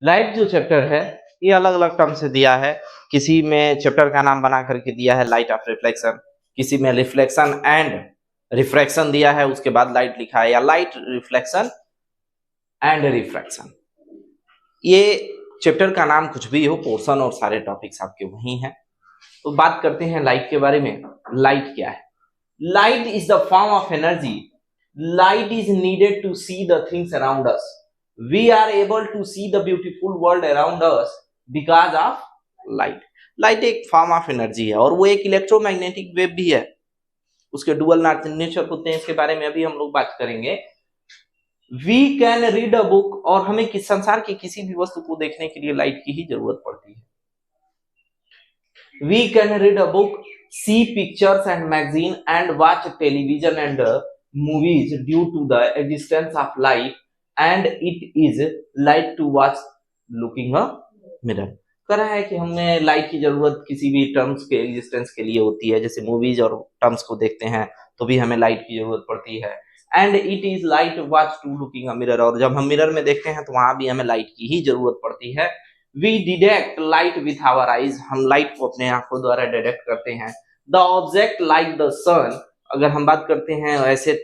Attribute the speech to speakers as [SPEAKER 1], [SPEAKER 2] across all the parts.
[SPEAKER 1] Light जो chapter है ये अलग अलग टर्म से दिया है। किसी में चैप्टर का नाम बना करके दिया है लाइट ऑफ रिफ्लेक्शन, किसी में रिफ्लेक्शन एंड रिफ्रैक्शन दिया है, उसके बाद लाइट लिखा है या लाइट रिफ्लेक्शन एंड रिफ्रैक्शन। ये चैप्टर का नाम कुछ भी हो, पोर्शन और सारे टॉपिक्स आपके वही हैं। तो बात करते हैं लाइट के बारे में। लाइट क्या है? Light is the form of energy. Light is needed to see the things around us. We are able to see the beautiful world around us because of light. Light एक form of energy है और वो एक electromagnetic wave भी है। उसके dual nature होते हैं, इसके बारे में अभी हम लोग बात करेंगे। We can read a book, और हमें किस संसार की किसी भी वस्तु को देखने के लिए लाइट की ही जरूरत पड़ती है। We can read a book, see pictures and magazine and watch television and movies due to the existence of light and it is light to watch looking a mirror. कह रहा है कि हमें लाइट की जरूरत किसी भी टर्म्स के एग्जिस्टेंस के लिए होती है, जैसे मूवीज और टर्म्स को देखते हैं तो भी हमें लाइट की जरूरत पड़ती है। And it is light watch to looking a mirror, और जब हम मिरर में देखते हैं तो वहां भी हमें लाइट की ही जरूरत पड़ती है। We detect light with our eyes, हम लाइट को अपने आंखों द्वारा डिटेक्ट करते हैं। The object like the sun, अगर हम बात करते हैं ऐसे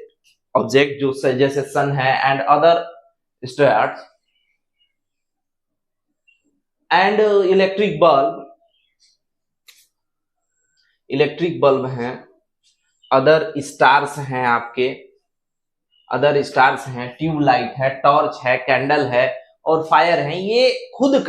[SPEAKER 1] ऑब्जेक्ट जो जैसे सन है and other stars and electric bulb हैं, अदर स्टार्स हैं, आपके अदर स्टार्स हैं, ट्यूबलाइट है, टॉर्च है, कैंडल है और फायर है। ये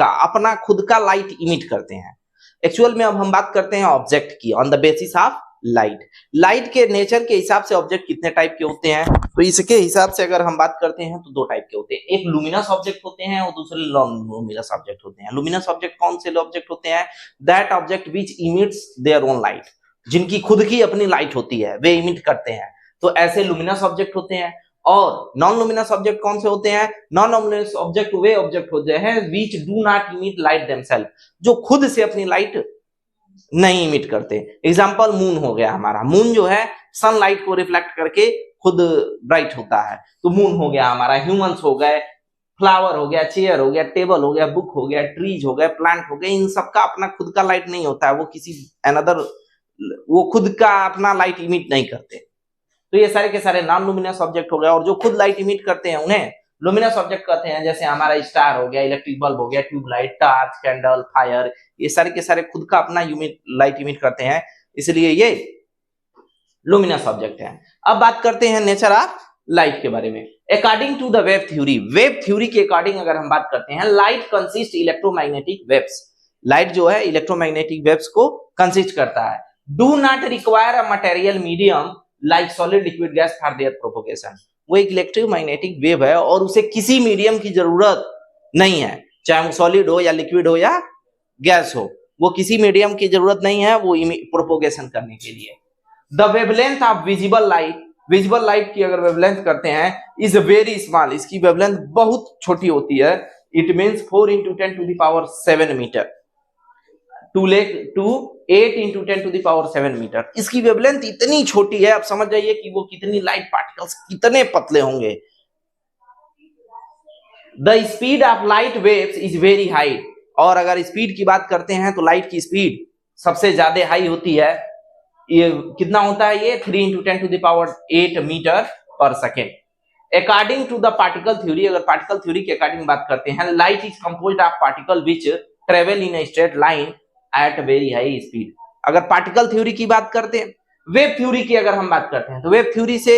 [SPEAKER 1] अपना खुद का लाइट इमिट करते हैं। एक्चुअल में अब हम बात करते हैं ऑब्जेक्ट की on the basis of light. Light के नेचर के हिसाब से ऑब्जेक्ट कितने टाइप के होते हैं, तो इसके हिसाब से अगर हम बात करते हैं तो दो टाइप के होते हैं। एक लुमिनस ऑब्जेक्ट होते हैं और दूसरे नॉन लुमिनस ऑब्जेक्ट होते हैं। लुमिनस ऑब्जेक्ट कौन से ऑब्जेक्ट होते हैं? That object which emits their own light, जिनकी खुद की अपनी लाइट होती है, वे इमिट करते हैं, तो ऐसे लुमिनस ऑब्जेक्ट होते हैं। और नॉन लुमिनस ऑब्जेक्ट कौन से होते हैं? नॉन लुमिनस ऑब्जेक्ट वे ऑब्जेक्ट होते हैं which do not emit light themselves, जो खुद से अपनी लाइट नहीं इमिट करते। एग्जाम्पल मून हो गया हमारा। मून जो है सनलाइट को रिफ्लेक्ट करके खुद ब्राइट होता है, तो मून हो गया हमारा। ह्यूमंस हो गए, फ्लावर हो गया, चेयर हो गया, टेबल हो गया, बुक हो गया, ट्रीज हो गए, प्लांट हो गए, इन सबका अपना खुद का लाइट नहीं होता है, वो किसी अनदर, वो खुद का अपना लाइट इमिट नहीं करते। तो ये सारे के सारे नॉन लुमिनस ऑब्जेक्ट हो गए, और जो खुद लाइट इमिट करते हैं उन्हें लुमिनस ऑब्जेक्ट कहते हैं। जैसे हमारा स्टार हो गया, इलेक्ट्रिक बल्ब हो गया, ट्यूबलाइट, टॉर्च, कैंडल, फायर, ये सारे के सारे खुद का अपना लाइट इमिट करते हैं, इसलिए ये लुमिनस ऑब्जेक्ट है। अब बात करते हैं नेचर ऑफ लाइट के बारे में। According to the wave theory के अकॉर्डिंग अगर हम बात करते हैं, light consist electromagnetic waves. Light जो है इलेक्ट्रोमैग्नेटिक वेव्स को कंसिस्ट करता है। Do not require a material medium like solid, liquid, gas for their propagation. वो एक इलेक्ट्रोमैग्नेटिक वेव है और उसे किसी मीडियम की जरूरत नहीं है, चाहे वो सॉलिड हो या लिक्विड हो या गैस हो, वो किसी मीडियम की जरूरत नहीं है वो प्रोपोगेशन करने के लिए। The wavelength of visible light की अगर वेवलेंथ करते हैं इज वेरी स्मॉल, इसकी वेवलेंथ बहुत छोटी होती है। It means 4 × 10⁷ metre to 8 × 10⁷ metre. इसकी वेवलेंथ इतनी छोटी है, आप समझ जाइए कि वो कितनी लाइट पार्टिकल्स कितने पतले होंगे। The speed of light waves is very high, और अगर स्पीड की बात करते हैं तो लाइट की स्पीड सबसे ज्यादा हाई होती है। ये कितना होता है? ये 3 × 10⁸ मीटर पर second. According to the particle theory, अगर पार्टिकल थ्योरी के अकॉर्डिंग बात करते हैं, light is composed of particle which travel in a straight line at very high speed. अगर पार्टिकल थ्योरी की बात करते हैं, वेव थ्योरी की अगर हम बात करते हैं तो वेव थ्योरी से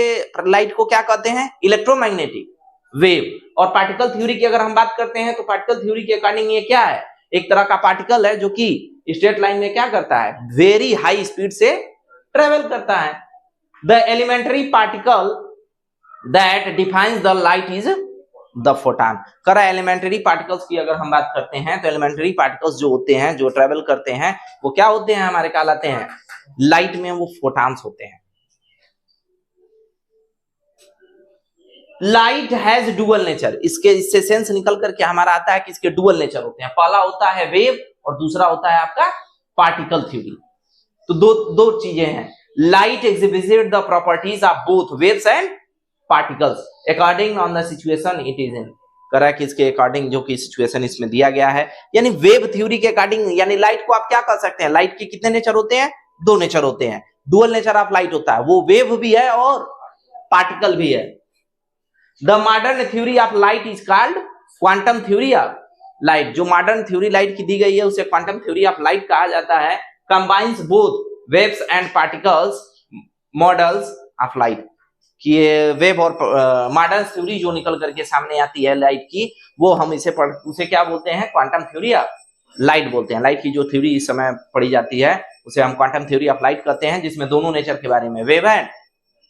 [SPEAKER 1] लाइट को क्या कहते हैं? Electromagnetic wave. और पार्टिकल थ्योरी की अगर हम बात करते हैं तो पार्टिकल थ्योरी के अकॉर्डिंग ये क्या है? एक तरह का पार्टिकल है जो कि स्ट्रेट लाइन में क्या करता है? वेरी हाई स्पीड से ट्रेवल करता है। The elementary particle that defines the light is the photon. करा एलिमेंटरी पार्टिकल्स की अगर हम बात करते हैं तो एलिमेंटरी पार्टिकल्स जो होते हैं, जो ट्रेवल करते हैं, वो क्या होते हैं? हमारे कहलाते हैं लाइट में वो फोटॉन्स होते हैं। लाइट हैज डुअल नेचर, इससे सेंस निकल करके हमारा आता है कि इसके डुअल नेचर होते हैं। पहला होता है वेव और दूसरा होता है आपका पार्टिकल थ्योरी। तो दो चीजें हैं। Light exhibit the properties of both waves and particles according on the situation it is in. करा कि इसके अकॉर्डिंग जो कि सिचुएशन इसमें दिया गया है, यानी वेव थ्योरी के अकॉर्डिंग, यानी लाइट को आप क्या कर सकते हैं, लाइट के कितने नेचर होते हैं, दो नेचर होते हैं, डुअल नेचर ऑफ लाइट होता है, वो वेव भी है और पार्टिकल भी है। The modern theory of light is called quantum theory of light. जो मॉडर्न थ्योरी लाइट की दी गई है उसे क्वांटम थ्योरी ऑफ लाइट कहा जाता है। Combines both waves and particles models of light, कि वेव और मॉडर्न थ्योरी जो निकल करके सामने आती है लाइट की, वो हम उसे क्या बोलते हैं, क्वांटम थ्योरी ऑफ लाइट बोलते हैं। लाइट की जो थ्योरी इस समय पढ़ी जाती है उसे हम क्वांटम थ्योरी ऑफ लाइट कहते हैं, जिसमें दोनों नेचर के बारे में, वेव एंड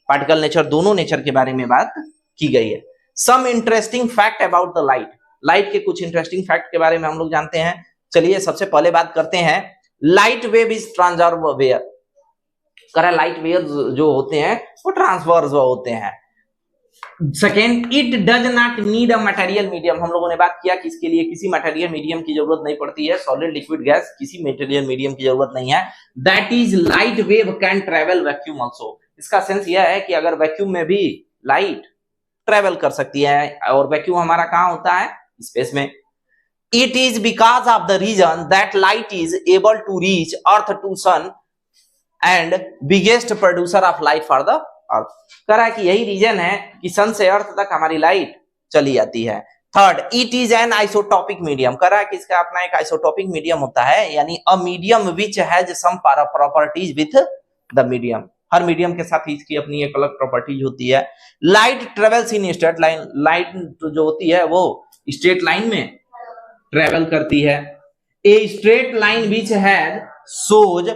[SPEAKER 1] पार्टिकल नेचर, दोनों नेचर के बारे में बात की गई है। Some interesting fact about the light, light के कुछ इंटरेस्टिंग फैक्ट के बारे में हम लोग जानते हैं। चलिए सबसे पहले बात करते हैं, light wave is transverse wave. करा लाइट वेव जो होते हैं वो ट्रांसवर्स होते हैं। Second, it does not need a material medium. हम लोगों ने बात किया कि इसके लिए किसी मटेरियल मीडियम की जरूरत नहीं पड़ती है, सॉलिड लिक्विड गैस, किसी मटेरियल मीडियम की जरूरत नहीं है। That is light wave can travel vacuum also. इसका सेंस यह है कि अगर वैक्यूम में भी लाइट ट्रेवल कर सकती है, और वैक्यूम हमारा कहां होता है, स्पेस में। It is because of the reason that light is able to reach earth to sun and biggest producer of light for the earth. करा कि यही रीजन है कि सन से अर्थ तक हमारी लाइट चली जाती है। Third, it is an isotopic medium. करा कि इसका अपना एक आइसोटोपिक मीडियम होता है, यानी a medium which has some properties with the medium. हर मीडियम के साथ इसकी अपनी एक अलग प्रॉपर्टीज होती है। Light travels in straight line, light जो होती है वो स्ट्रेट लाइन में ट्रेवल करती है। A straight line which has shows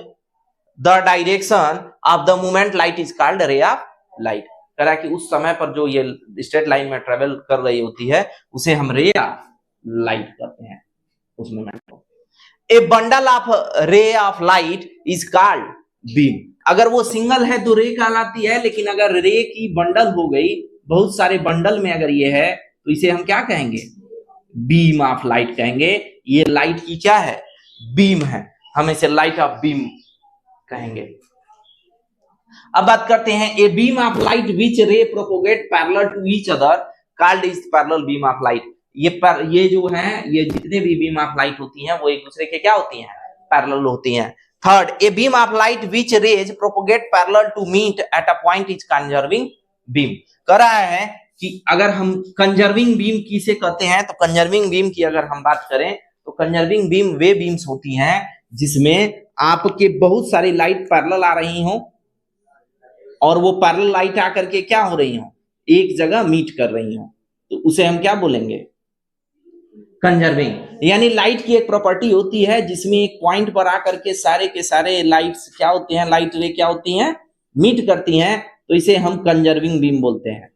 [SPEAKER 1] the direction of the movement light is called रे ऑफ लाइट। करा कि उस समय पर जो ये स्ट्रेट लाइन में ट्रेवल कर रही होती है उसे हम रे ऑफ लाइट कहते हैं, उस मूवमेंट को। ए बंडल ऑफ रे of light is called beam. अगर वो सिंगल है तो रे कहलाती है, लेकिन अगर रे की बंडल हो गई, बहुत सारे बंडल में अगर ये है, तो इसे हम क्या कहेंगे, बीम ऑफ लाइट कहेंगे। ये लाइट की क्या है, बीम है, हम इसे लाइट ऑफ बीम कहेंगे। अब बात करते हैं, a beam of light which ray propagate parallel to each other called is parallel beam of light. ये जो है, ये जितने भी बीम ऑफ लाइट होती हैं वो एक दूसरे के क्या होती हैं, पैरेलल होती हैं। Third, a beam of light which rays propagate parallel to meet at a point is conserving beam. कह रहा है कि अगर हम कंजर्विंग बीम किसे कहते हैं, तो कंजर्विंग बीम की अगर हम बात करें तो कंजर्विंग बीम वे बीम्स होती हैं जिसमें आपके बहुत सारी लाइट पैरेलल आ रही हो, और वो पैरेलल लाइट आकर के क्या हो रही हो, एक जगह मीट कर रही हो, तो उसे हम क्या बोलेंगे, कंजर्विंग। यानी लाइट की एक प्रॉपर्टी होती है जिसमें एक पॉइंट पर आकर के सारे लाइट्स क्या होती हैं, लाइट रे क्या होती हैं, मीट करती हैं, तो इसे हम कंजर्विंग बीम बोलते हैं।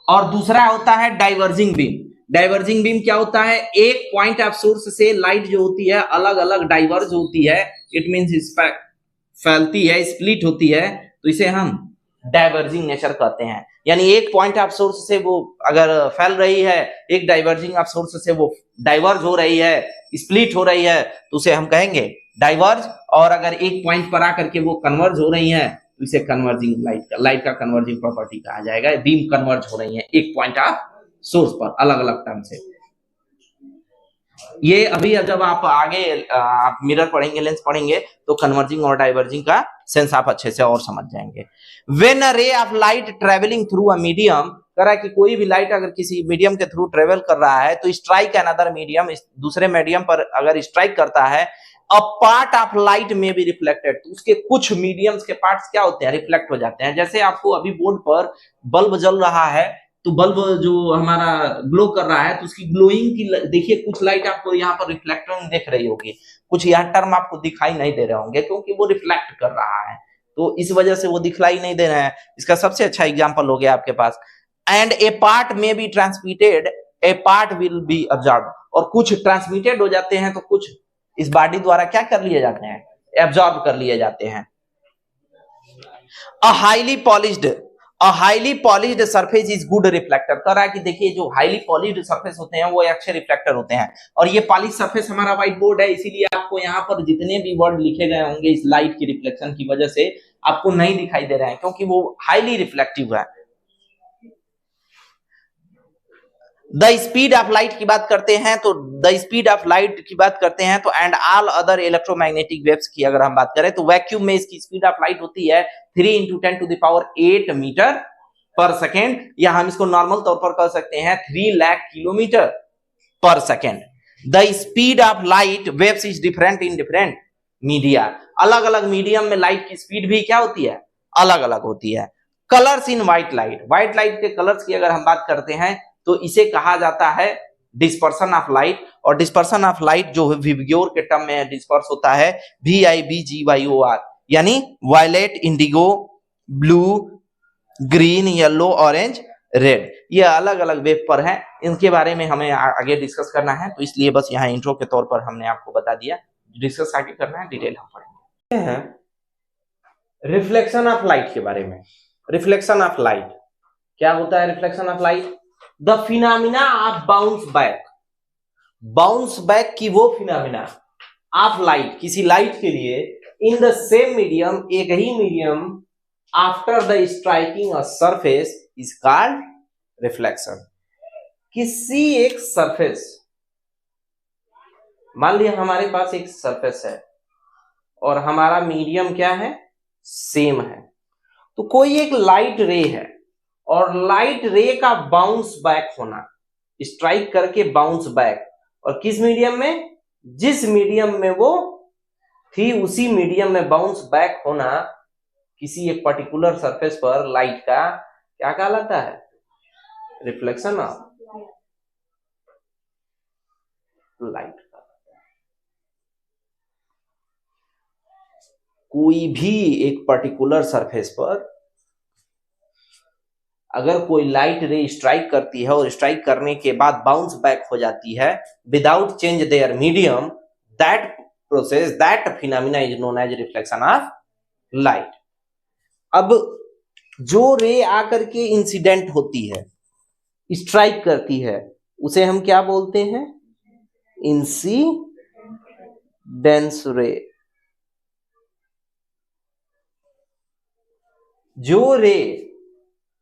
[SPEAKER 1] और दूसरा होता है डाइवर्जिंग बीम। डाइवर्जिंग बीम क्या होता है, एक पॉइंट ऑफ सोर्स से लाइट जो होती है अलग अलग डाइवर्ज होती है, इट मींस फैलती है, स्प्लिट होती है, तो इसे हम डाइवर्जिंग नेचर कहते हैं। यानी एक पॉइंट ऑफ सोर्स से वो अगर फैल रही है, एक डाइवर्जिंग ऑफ सोर्स से वो डाइवर्ज हो रही है, स्प्लिट हो रही है, तो उसे हम कहेंगे डाइवर्ज। और अगर एक पॉइंट पर आकर के वो कन्वर्ज हो रही है तो इसे कन्वर्जिंग लाइट का कन्वर्जिंग प्रॉपर्टी कहा जाएगा। बीम कन्वर्ज हो रही है एक पॉइंट ऑफ सोर्स पर अलग अलग टाइम से। ये अभी जब आप आगे आप मिरर पढ़ेंगे, लेंस पढ़ेंगे, तो कन्वर्जिंग और डाइवर्जिंग का सेंस आप अच्छे से और समझ जाएंगे। When a ray of light travelling through a medium, कह रहा है कि कोई भी लाइट अगर किसी मीडियम के थ्रू ट्रेवल कर रहा है तो स्ट्राइक अनदर मीडियम, दूसरे मीडियम पर अगर स्ट्राइक करता है, अ पार्ट ऑफ लाइट में भी रिफ्लेक्टेड, तो उसके कुछ मीडियम्स के पार्ट्स क्या होते हैं, रिफ्लेक्ट हो जाते हैं। जैसे आपको अभी बोर्ड पर बल्ब जल रहा है, तो बल्ब जो हमारा ग्लो कर रहा है, तो उसकी ग्लोइंग की देखिए कुछ लाइट आपको यहाँ पर रिफ्लेक्टिंग दिख रही होगी, कुछ यहाँ टर्म आपको दिखाई नहीं दे रहे होंगे क्योंकि वो रिफ्लेक्ट कर रहा है, तो इस वजह से वो दिखलाई नहीं दे रहे हैं। इसका सबसे अच्छा एग्जांपल हो गया आपके पास, एंड ए पार्ट में be transmitted, A part will be observed. और कुछ ट्रांसमिटेड हो जाते हैं तो कुछ इस बॉडी द्वारा क्या कर लिए जाते हैं, एब्जॉर्ब कर लिए जाते हैं। A highly polished surface is good reflector। कह रहा है कि देखिए जो हाईली पॉलिश्ड सरफेस होते हैं वो अच्छे रिफ्लेक्टर होते हैं। और ये पॉलिश सरफेस हमारा व्हाइट बोर्ड है, इसीलिए आपको यहाँ पर जितने भी वर्ड लिखे गए होंगे इस लाइट की रिफ्लेक्शन की वजह से आपको नहीं दिखाई दे रहे हैं, क्योंकि वो हाईली रिफ्लेक्टिव है। द स्पीड ऑफ लाइट की बात करते हैं तो द स्पीड ऑफ लाइट की बात करते हैं तो and all other electromagnetic waves की अगर हम बात करें तो वैक्यूम में इसकी स्पीड ऑफ लाइट होती है 3 × 10⁸ मीटर पर सेकेंड, या हम इसको नॉर्मल तौर पर कह सकते हैं 3 लाख किलोमीटर पर second. The speed of light waves is different in different media. अलग अलग मीडियम में लाइट की स्पीड भी क्या होती है, अलग अलग होती है। कलर्स इन व्हाइट लाइट, व्हाइट लाइट के कलर्स की अगर हम बात करते हैं तो इसे कहा जाता है डिस्पर्सन ऑफ लाइट, और डिस्पर्सन ऑफ लाइट जो विबग्योर के टर्म में डिस्पर्स होता है VIBGYOR, यानी violet, indigo, blue, green, yellow, orange, red. ये अलग अलग वेव पर है, इनके बारे में हमें आगे डिस्कस करना है, तो इसलिए बस यहाँ इंट्रो के तौर पर हमने आपको बता दिया। डिस्कस आगे करना है, डिटेल हम पढ़ेंगे। रिफ्लेक्शन ऑफ लाइट के बारे में। रिफ्लेक्शन ऑफ लाइट क्या होता है? Reflection of light the phenomena of bounce back. Bounce back की वो फिनोमिना ऑफ लाइट, किसी लाइट के लिए इन द सेम मीडियम, एक ही medium, after the striking a surface is called reflection. किसी एक सरफेस, मान लिया हमारे पास एक सरफेस है और हमारा मीडियम क्या है, सेम है, तो कोई एक लाइट रे है और लाइट रे का बाउंस बैक होना, स्ट्राइक करके बाउंस बैक, और किस मीडियम में, जिस मीडियम में वो थी उसी मीडियम में बाउंस बैक होना किसी एक पर्टिकुलर सरफेस पर लाइट का क्या कहलाता है? Reflection of light. कोई भी एक पर्टिकुलर सरफेस पर अगर कोई लाइट रे स्ट्राइक करती है और स्ट्राइक करने के बाद बाउंस बैक हो जाती है without change there medium, that process, that phenomena is known as reflection of light. अब जो रे आकर के इंसिडेंट होती है, स्ट्राइक करती है, उसे हम क्या बोलते हैं? इंसिडेंस रे। जो रे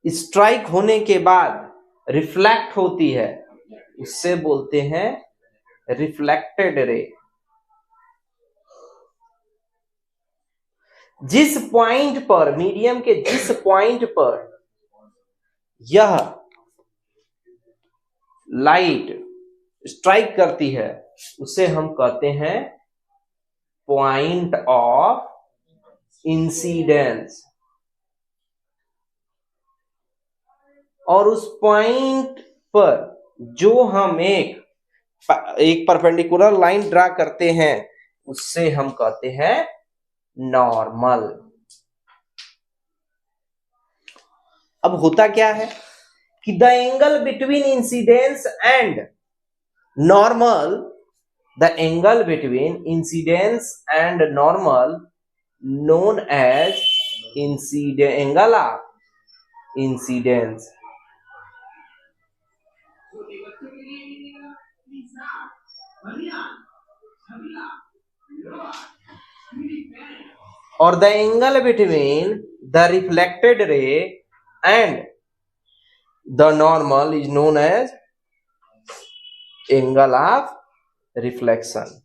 [SPEAKER 1] स्ट्राइक होने के बाद रिफ्लेक्ट होती है उससे बोलते हैं रिफ्लेक्टेड रे। जिस पॉइंट पर, मीडियम के जिस पॉइंट पर यह लाइट स्ट्राइक करती है उसे हम कहते हैं पॉइंट ऑफ इंसिडेंस। और उस पॉइंट पर जो हम एक परपेंडिकुलर लाइन ड्रा करते हैं उससे हम कहते हैं नॉर्मल। अब होता क्या है कि the angle between incidence and normal, the angle between incidence and normal known as angle of incidence. और the angle between the reflected ray and the normal is known as angle of reflection.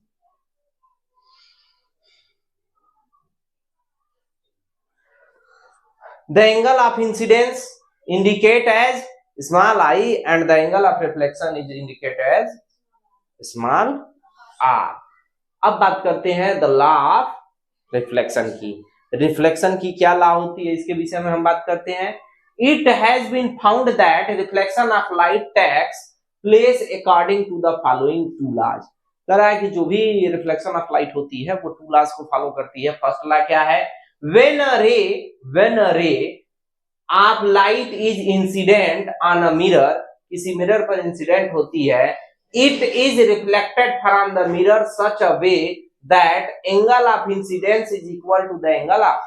[SPEAKER 1] The angle of incidence indicate as small I and the angle of reflection is indicate as small r। अब बात करते हैं the law of reflection की। Reflection की क्या law होती है इसके विषय में हम बात करते हैं। It has been found that reflection of light takes place according to the following two laws. कह रहा है कि जो भी रिफ्लेक्शन ऑफ लाइट होती है वो टू लॉज को फॉलो करती है। फर्स्ट लॉ क्या है? when a ray of light is incident on a mirror, किसी मिरर पर इंसिडेंट होती है, it is reflected from the mirror such a way that angle of incidence is equal to the angle of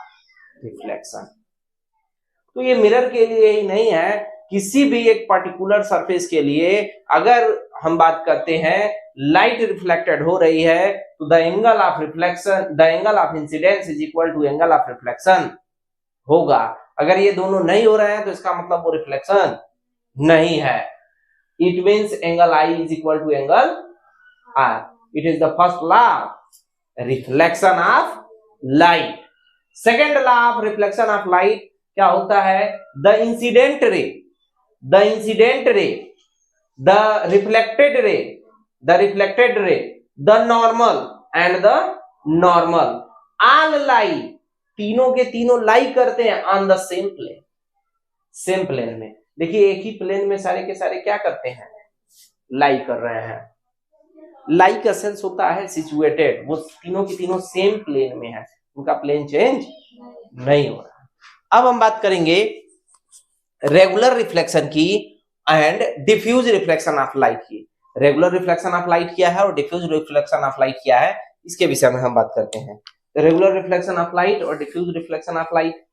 [SPEAKER 1] reflection। तो ये mirror के लिए ही नहीं है, किसी भी एक पर्टिकुलर सरफेस के लिए अगर हम बात करते हैं लाइट रिफ्लेक्टेड हो रही है तो the angle of reflection, the angle of incidence is equal to angle of reflection होगा। अगर ये दोनों नहीं हो रहे हैं तो इसका मतलब वो रिफ्लेक्शन नहीं है। It means angle I is equal to angle R. It is the first law of reflection of light. Second law of reflection of light क्या होता है? The incident ray, the reflected ray, the normal and the normal all lie, तीनों के तीनों लाई करते हैं on the same plane, same plane में. देखिए एक ही प्लेन में सारे के सारे क्या करते हैं? लाई कर रहे हैं. लाई का सेंस होता है सिचुएटेड, वो तीनों की तीनों सेम प्लेन में है, उनका प्लेन चेंज नहीं हो रहा. अब हम बात करेंगे रेगुलर रिफ्लेक्शन की and diffuse reflection of light की. रेगुलर रिफ्लेक्शन ऑफ लाइट क्या है और डिफ्यूज रिफ्लेक्शन ऑफ लाइट क्या है, इसके विषय में हम बात करते हैं. रेगुलर रिफ्लेक्शन ऑफ लाइट और डिफ्यूज रिफ्लेक्शन ऑफ लाइट.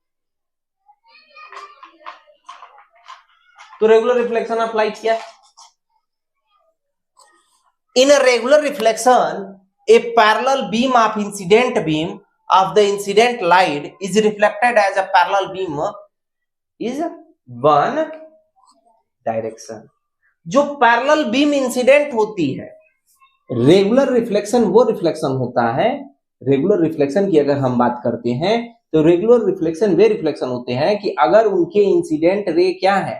[SPEAKER 1] तो रेगुलर रिफ्लेक्शन ऑफ लाइट क्या है? In a regular reflection a parallel beam of incident beam of the incident light is reflected as a parallel beam is one direction. जो parallel beam incident होती है, regular reflection वो reflection होता है. Regular reflection की अगर हम बात करते हैं तो रेगुलर रिफ्लेक्शन वे रिफ्लेक्शन होते हैं कि अगर उनके इंसिडेंट रे क्या है?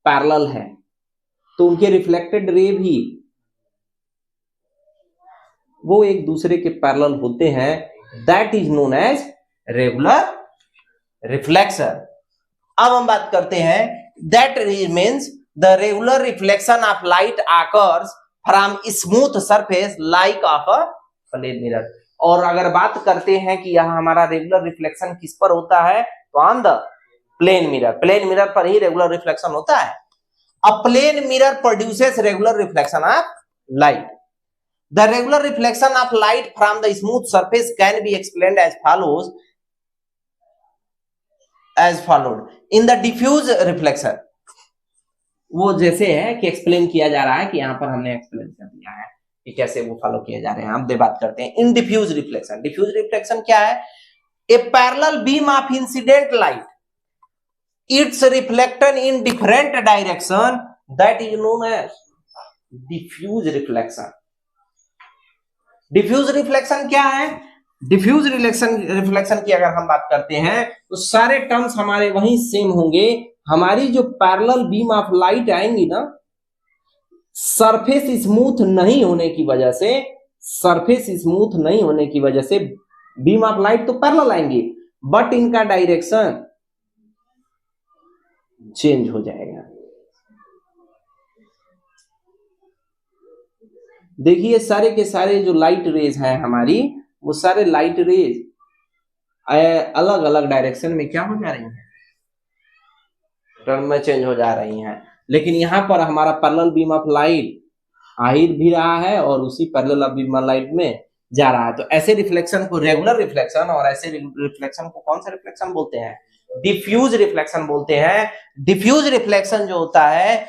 [SPEAKER 1] पैरेलल है, तो उनके रिफ्लेक्टेड रे भी वो एक दूसरे के पैरेलल होते हैं. That is known as regular reflection. अब हम बात करते हैं that means the regular reflection of light occurs from smooth surface like of a plane mirror. और अगर बात करते हैं कि यह हमारा रेगुलर रिफ्लेक्शन किस पर होता है, तो on the plane mirror. Plane mirror पर ही रेगुलर रिफ्लेक्शन होता है. A plane mirror produces regular reflection of light. The regular reflection of light from the smooth surface can be explained as followed. In the diffuse reflection, वो जैसे है कि explain किया जा रहा है कि यहाँ पर हमने एक्सप्लेन कर दिया है कि कैसे वो फॉलो किए जा रहे हैं. अब बात करते हैं in diffuse reflection. Diffuse reflection क्या है? A parallel beam of incident light, it's reflected in different direction, that is known as diffuse reflection. Diffuse reflection क्या है? डिफ्यूज रिफ्लेक्शन की अगर हम बात करते हैं तो सारे टर्म्स हमारे वहीं सेम होंगे. हमारी जो पैरेलल बीम ऑफ लाइट आएंगी ना, सरफेस स्मूथ नहीं होने की वजह से बीम ऑफ लाइट तो पैरेलल आएंगी, बट इनका डायरेक्शन चेंज हो जाएगा. देखिए सारे के सारे जो लाइट रेज हैं हमारी, वो सारे लाइट रेज अलग अलग डायरेक्शन में क्या हो जा रही हैं? टर्न में चेंज हो जा रही हैं. लेकिन यहाँ पर हमारा पैरेलल बीम ऑफ लाइट आ ही भी रहा है और उसी पैरेलल बीम ऑफ लाइट में जा रहा है. तो ऐसे रिफ्लेक्शन को रेगुलर रिफ्लेक्शन, और ऐसे रिफ्लेक्शन को कौन सा रिफ्लेक्शन बोलते हैं? डिफ्यूज रिफ्लेक्शन बोलते हैं. डिफ्यूज रिफ्लेक्शन जो होता है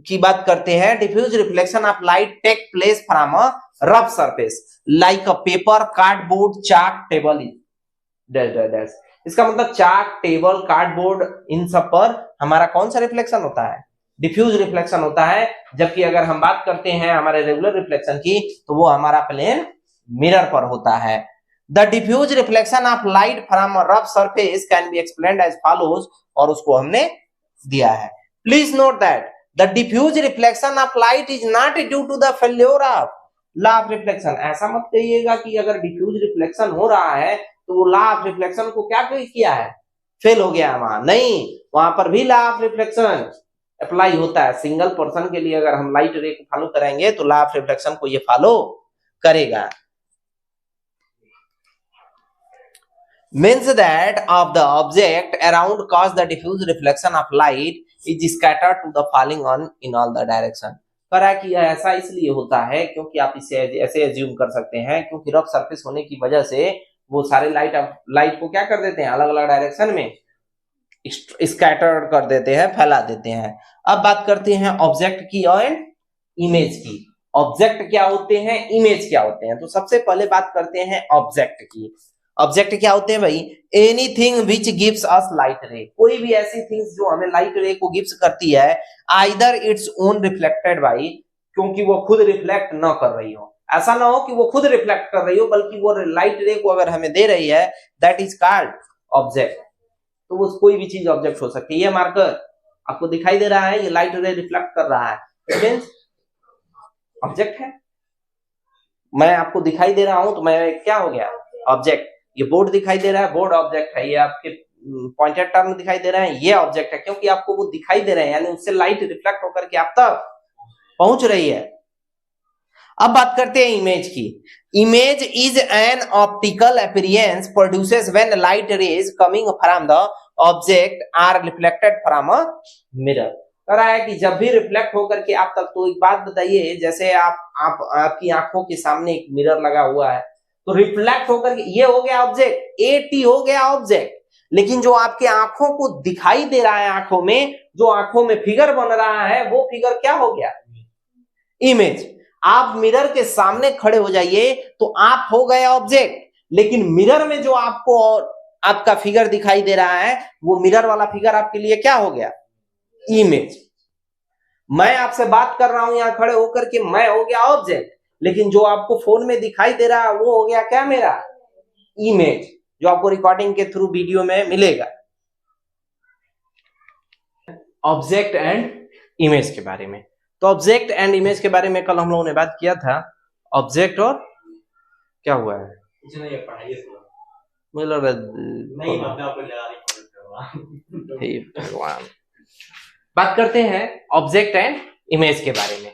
[SPEAKER 1] की बात करते हैं, diffuse reflection of light take place from a rough surface like a paper, cardboard, chalk, table dash dash dash. इसका मतलब चाक, टेबल, कार्डबोर्ड, इन सब पर हमारा कौन सा रिफ्लेक्शन होता है? डिफ्यूज रिफ्लेक्शन होता है. जबकि अगर हम बात करते हैं हमारे रेगुलर रिफ्लेक्शन की, तो वो हमारा प्लेन मिरर पर होता है. The diffuse reflection of light from a rough surface can be explained as follows, और उसको हमने दिया है. Please note that the diffuse reflection of light is not due to the failure of law of reflection. ऐसा मत कहिएगा कि अगर डिफ्यूज रिफ्लेक्शन हो रहा है तो वो लॉ ऑफ रिफ्लेक्शन को क्या किया है? फेल हो गया है. वहां नहीं, वहां पर भी लॉ ऑफ रिफ्लेक्शन अप्लाई होता है. सिंगल पर्सन के लिए अगर हम लाइट रे को फॉलो करेंगे तो लॉ ऑफ रिफ्लेक्शन को ये फॉलो करेगा. Means that of the object around cause the diffuse reflection of light is scattered to the falling on in all the direction. करा कि ऐसा इसलिए होता है क्योंकि आप इसे ऐसे एज्यूम कर सकते हैं, क्योंकि रफ सरफेस होने की वजह से वो सारे लाइट को क्या कर देते हैं? अलग अलग डायरेक्शन में स्कैटर कर देते हैं, फैला देते हैं. अब बात करते हैं ऑब्जेक्ट की और इमेज की. ऑब्जेक्ट क्या होते हैं, इमेज क्या होते हैं? तो सबसे पहले बात करते हैं ऑब्जेक्ट की. ऑब्जेक्ट क्या होते हैं भाई? Anything which gives us light रे, कोई भी ऐसी थिंग्स जो हमें लाइट रे को गिव्स करती है, either its own reflected by, क्योंकि वो खुद रिफ्लेक्ट न कर रही हो, ऐसा ना हो कि वो खुद रिफ्लेक्ट कर रही हो, बल्कि वो लाइट रे को अगर हमें दे रही है, दैट इज कॉल्ड ऑब्जेक्ट। तो वो कोई भी चीज ऑब्जेक्ट हो सकती है। ये मार्कर आपको दिखाई दे रहा है, ये लाइट रे रिफ्लेक्ट कर रहा है, इट मींस ऑब्जेक्ट है। मैं आपको दिखाई दे रहा हूं तो मैं क्या हो गया? ऑब्जेक्ट। ये बोर्ड दिखाई दे रहा है, बोर्ड ऑब्जेक्ट है। ये आपके पॉइंटेड टर्म दिखाई दे रहे हैं, ये ऑब्जेक्ट है, क्योंकि आपको वो दिखाई दे रहे हैं, यानी उससे लाइट रिफ्लेक्ट होकर के आप तक पहुंच रही है। अब बात करते हैं इमेज की। Image is an optical appearance produces when light rays coming from the object are reflected from a mirror. कह रहा है कि जब भी रिफ्लेक्ट होकर के आप तक, तो एक बात बताइए, जैसे आपकी आंखों के सामने एक मिरर लगा हुआ है, तो रिफ्लेक्ट होकर के ये हो गया ऑब्जेक्ट, एटी हो गया ऑब्जेक्ट, लेकिन जो आपके आंखों को दिखाई दे रहा है, आंखों में जो आंखों में फिगर बन रहा है, वो फिगर क्या हो गया? इमेज। आप मिरर के सामने खड़े हो जाइए तो आप हो गए ऑब्जेक्ट, लेकिन मिरर में जो आपको आपका फिगर दिखाई दे रहा है, वो मिरर वाला फिगर आपके लिए क्या हो गया? इमेज। मैं आपसे बात कर रहा हूं यहां खड़े होकर के, मैं हो गया ऑब्जेक्ट, लेकिन जो आपको फोन में दिखाई दे रहा है वो हो गया क्या? मेरा इमेज, जो आपको रिकॉर्डिंग के थ्रू वीडियो में मिलेगा। ऑब्जेक्ट एंड इमेज के बारे में, तो ऑब्जेक्ट एंड इमेज के बारे में कल हम लोगों ने बात किया था। ऑब्जेक्ट और क्या हुआ है? मुझे लग भगवान। बात करते हैं ऑब्जेक्ट एंड इमेज के बारे में।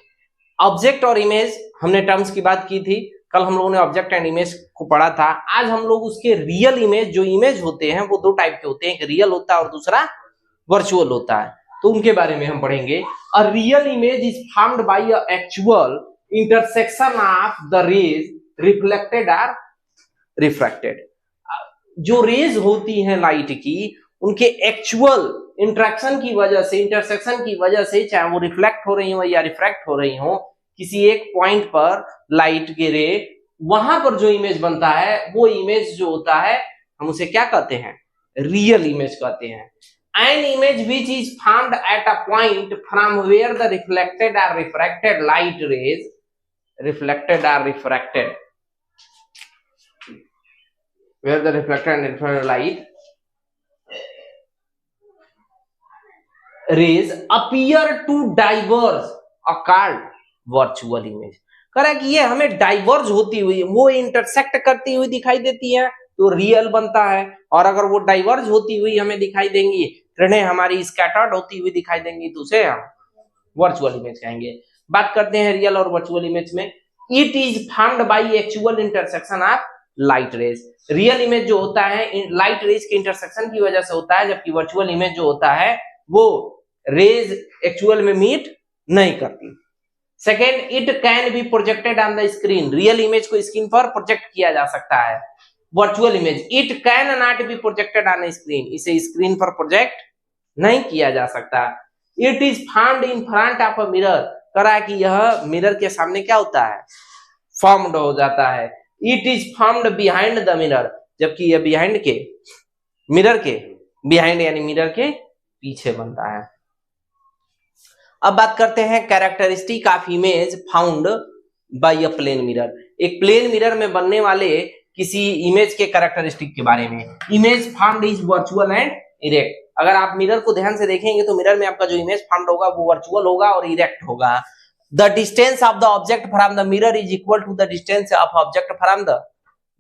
[SPEAKER 1] ऑब्जेक्ट और इमेज हमने टर्म्स की बात की थी, कल हम लोगों ने ऑब्जेक्ट एंड इमेज को पढ़ा था। आज हम लोग उसके रियल इमेज, जो इमेज होते हैं वो दो टाइप के होते हैं, एक रियल होता है और दूसरा वर्चुअल होता है, तो उनके बारे में हम पढ़ेंगे। A real image is formed by a actual intersection of the rays reflected और रिफ्रैक्टेड। जो रेज होती हैं लाइट की, उनके एक्चुअल इंटरेक्शन की वजह से, इंटरसेक्शन की वजह से, चाहे वो रिफ्लेक्ट हो रही हो या रिफ्रैक्ट हो रही हो, किसी एक पॉइंट पर लाइट के रे, वहां पर जो इमेज बनता है, वो इमेज जो होता है हम उसे क्या कहते हैं? रियल इमेज कहते हैं। An image which is formed at a point from where the reflected or refracted light rays, reflected or refracted, where the reflected and refracted light rays appear to diverge are called virtual image। कह रहा है कि ये हमें diverge होती हुई, वो intersect करती हुई दिखाई देती है तो रियल बनता है, और अगर वो डाइवर्ज होती हुई हमें दिखाई देंगी, किरणें हमारी स्कैटर्ड होती हुई दिखाई देंगी, तो उसे हम वर्चुअल इमेज कहेंगे। बात करते हैं रियल और वर्चुअल इमेज में। It is formed by actual intersection of light raise. Real image जो होता है लाइट रेज के इंटरसेक्शन की वजह से होता है, जबकि वर्चुअल इमेज जो होता है वो रेज एक्चुअल में मीट नहीं करती। Second, it can be projected on the screen. Real image को स्क्रीन पर प्रोजेक्ट किया जा सकता है। Virtual image it can not be projected on screen, इसे स्क्रीन पर प्रोजेक्ट नहीं किया जा सकता। It is found in front of a mirror. करा कि यह मिरर के सामने क्या होता है? फॉर्म्ड हो जाता है। It is formed behind the mirror, जबकि यह बिहाइंड के, मिरर के बिहाइंड यानी मिरर के पीछे बनता है। अब बात करते हैं characteristic of image found by a plane mirror. एक प्लेन मिरर में बनने वाले किसी इमेज के कैरेक्टरिस्टिक के बारे में। Image found is virtual and erect. अगर आप मिरर को ध्यान से देखेंगे तो मिरर में आपका जो इमेज फाउंड होगा वो वर्चुअल होगा और इरेक्ट होगा। The distance of the object from the mirror is equal to the distance of object from the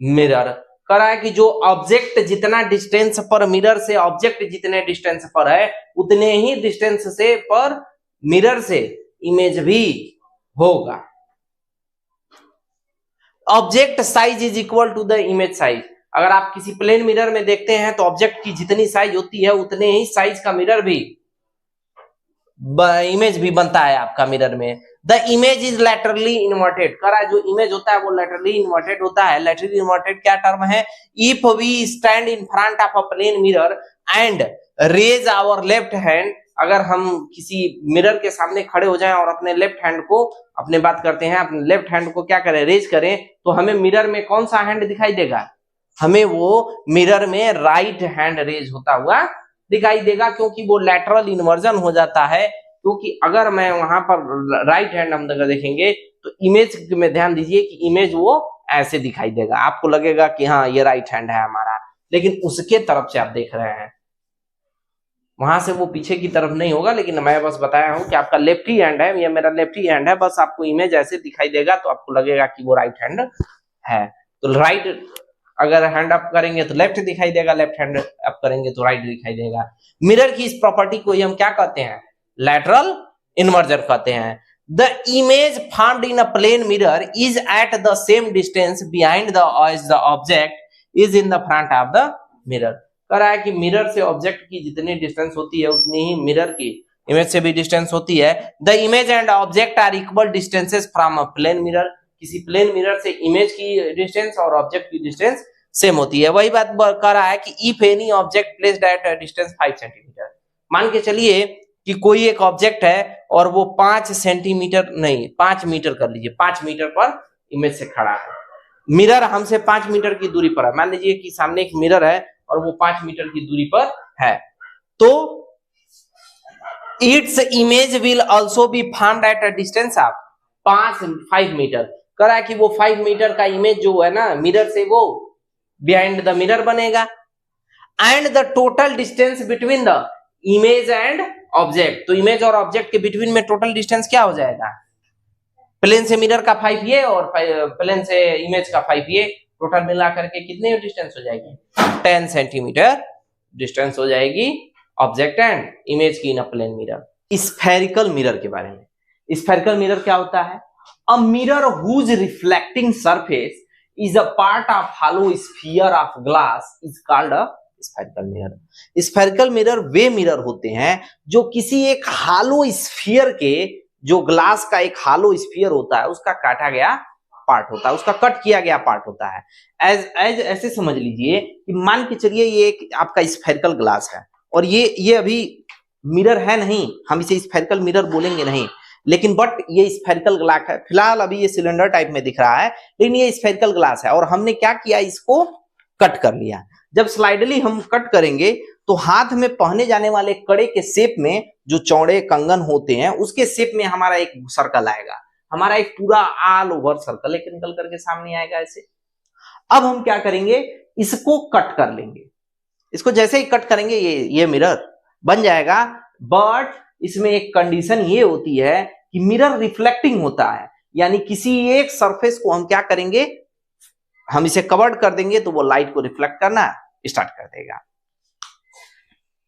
[SPEAKER 1] mirror. कह रहा है कि जो ऑब्जेक्ट जितना डिस्टेंस पर मिरर से, ऑब्जेक्ट जितने डिस्टेंस पर है, उतने ही डिस्टेंस से पर मिरर से इमेज भी होगा। Object size is equal to the image size. अगर आप किसी प्लेन मिरर में देखते हैं तो ऑब्जेक्ट की जितनी साइज होती है उतने ही साइज का मिरर भी, इमेज भी बनता है आपका मिरर में। The image is laterally inverted. करा जो इमेज होता है वो लैटरली इन्वर्टेड होता है। लैटरली इन्वर्टेड क्या टर्म है? If we stand in front of a plane mirror and raise our left hand, अगर हम किसी मिरर के सामने खड़े हो जाएं और अपने लेफ्ट हैंड को, अपने बात करते हैं, अपने लेफ्ट हैंड को क्या करें? रेज करें, तो हमें मिरर में कौन सा हैंड दिखाई देगा? हमें वो मिरर में राइट हैंड रेज होता हुआ दिखाई देगा, क्योंकि वो लैटरल इन्वर्जन हो जाता है। क्योंकि अगर मैं वहां पर राइट हैंड हम अगर देखेंगे तो इमेज में ध्यान दीजिए कि इमेज वो ऐसे दिखाई देगा, आपको लगेगा कि हाँ ये राइट हैंड है हमारा, लेकिन उसके तरफ से आप देख रहे हैं, वहां से वो पीछे की तरफ नहीं होगा। लेकिन मैं बस बताया हूं कि आपका लेफ्ट ही हैंड है, ये मेरा लेफ्ट ही हैंड है, बस आपको इमेज ऐसे दिखाई देगा तो आपको लगेगा कि वो राइट हैंड है। तो राइट अगर हैंड अप करेंगे तो लेफ्ट दिखाई देगा, लेफ्ट हैंड अप करेंगे तो राइट दिखाई देगा। मिरर की इस प्रॉपर्टी को हम क्या कहते हैं? लैटरल इन्वर्जन कहते हैं। The image found in a plane mirror is at the same distance behind the object is in the front of the mirror. कह रहा है कि मिरर से ऑब्जेक्ट की जितनी डिस्टेंस होती है उतनी ही मिरर की इमेज से भी डिस्टेंस होती है। The image and object are equal distances from a plane mirror. किसी प्लेन मिरर से इमेज की डिस्टेंस और ऑब्जेक्ट की डिस्टेंस सेम होती है। वही बात कह रहा है कि if any object placed at a distance 5 centimetre, मान के चलिए कि कोई एक ऑब्जेक्ट है और वो 5 सेंटीमीटर नहीं 5 मीटर कर लीजिए, 5 मीटर पर इमेज से खड़ा है। मिरर हमसे 5 मीटर की दूरी पर है, मान लीजिए कि सामने एक मिरर है और वो 5 मीटर की दूरी पर है, तो its image will also be found at a distance of 5 metre. कह रहा है कि वो 5 मीटर का इमेज जो है ना मिरर से वो बिहाइंड द मिरर बनेगा। And the total distance between the image and object, तो इमेज और ऑब्जेक्ट के बिटवीन में टोटल डिस्टेंस क्या हो जाएगा? प्लेन से मिरर का 5 ये और प्लेन से इमेज का 5 ये, टोटल मिला करके कितने डिस्टेंस हो जाएगी? 10 सेंटीमीटर डिस्टेंस हो जाएगी ऑब्जेक्ट एंड इमेज की in a plane mirror. Spherical mirror के बारे में, स्फेरिकल मिरर क्या होता है? A mirror whose reflecting surface is a part of hollow sphere of glass is called a spherical mirror. Spherical mirror way mirror होते हैं जो किसी एक हालो स्फीयर के, जो ग्लास का एक हालो स्फीयर होता है उसका काटा गया पार्ट होता है, उसका कट किया गया पार्ट होता है। ऐसे समझ लीजिए कि मान के चलिए ये एक आपका स्फेरिकल ग्लास है और ये अभी मिरर है नहीं, हम इसे स्फेरिकल मिरर बोलेंगे नहीं, लेकिन बट ये स्फेरिकल ग्लास है। फिलहाल अभी ये सिलेंडर टाइप में दिख रहा है, लेकिन ये स्फेरिकल ग्लास है और हमने क्या किया, इसको कट कर लिया। जब स्लाइडली हम कट करेंगे तो हाथ में पहने जाने वाले कड़े के शेप में जो चौड़े कंगन होते हैं उसके शेप में हमारा एक सर्कल आएगा, हमारा एक पूरा ऑल ओवर सर्कल एक निकल करके सामने आएगा ऐसे। अब हम क्या करेंगे, इसको कट कर लेंगे। इसको जैसे ही कट करेंगे ये मिरर बन जाएगा, बट इसमें एक कंडीशन ये होती है कि मिरर रिफ्लेक्टिंग होता है, यानी किसी एक सरफेस को हम क्या करेंगे, हम इसे कवर्ड कर देंगे तो वो लाइट को रिफ्लेक्ट करना स्टार्ट कर देगा।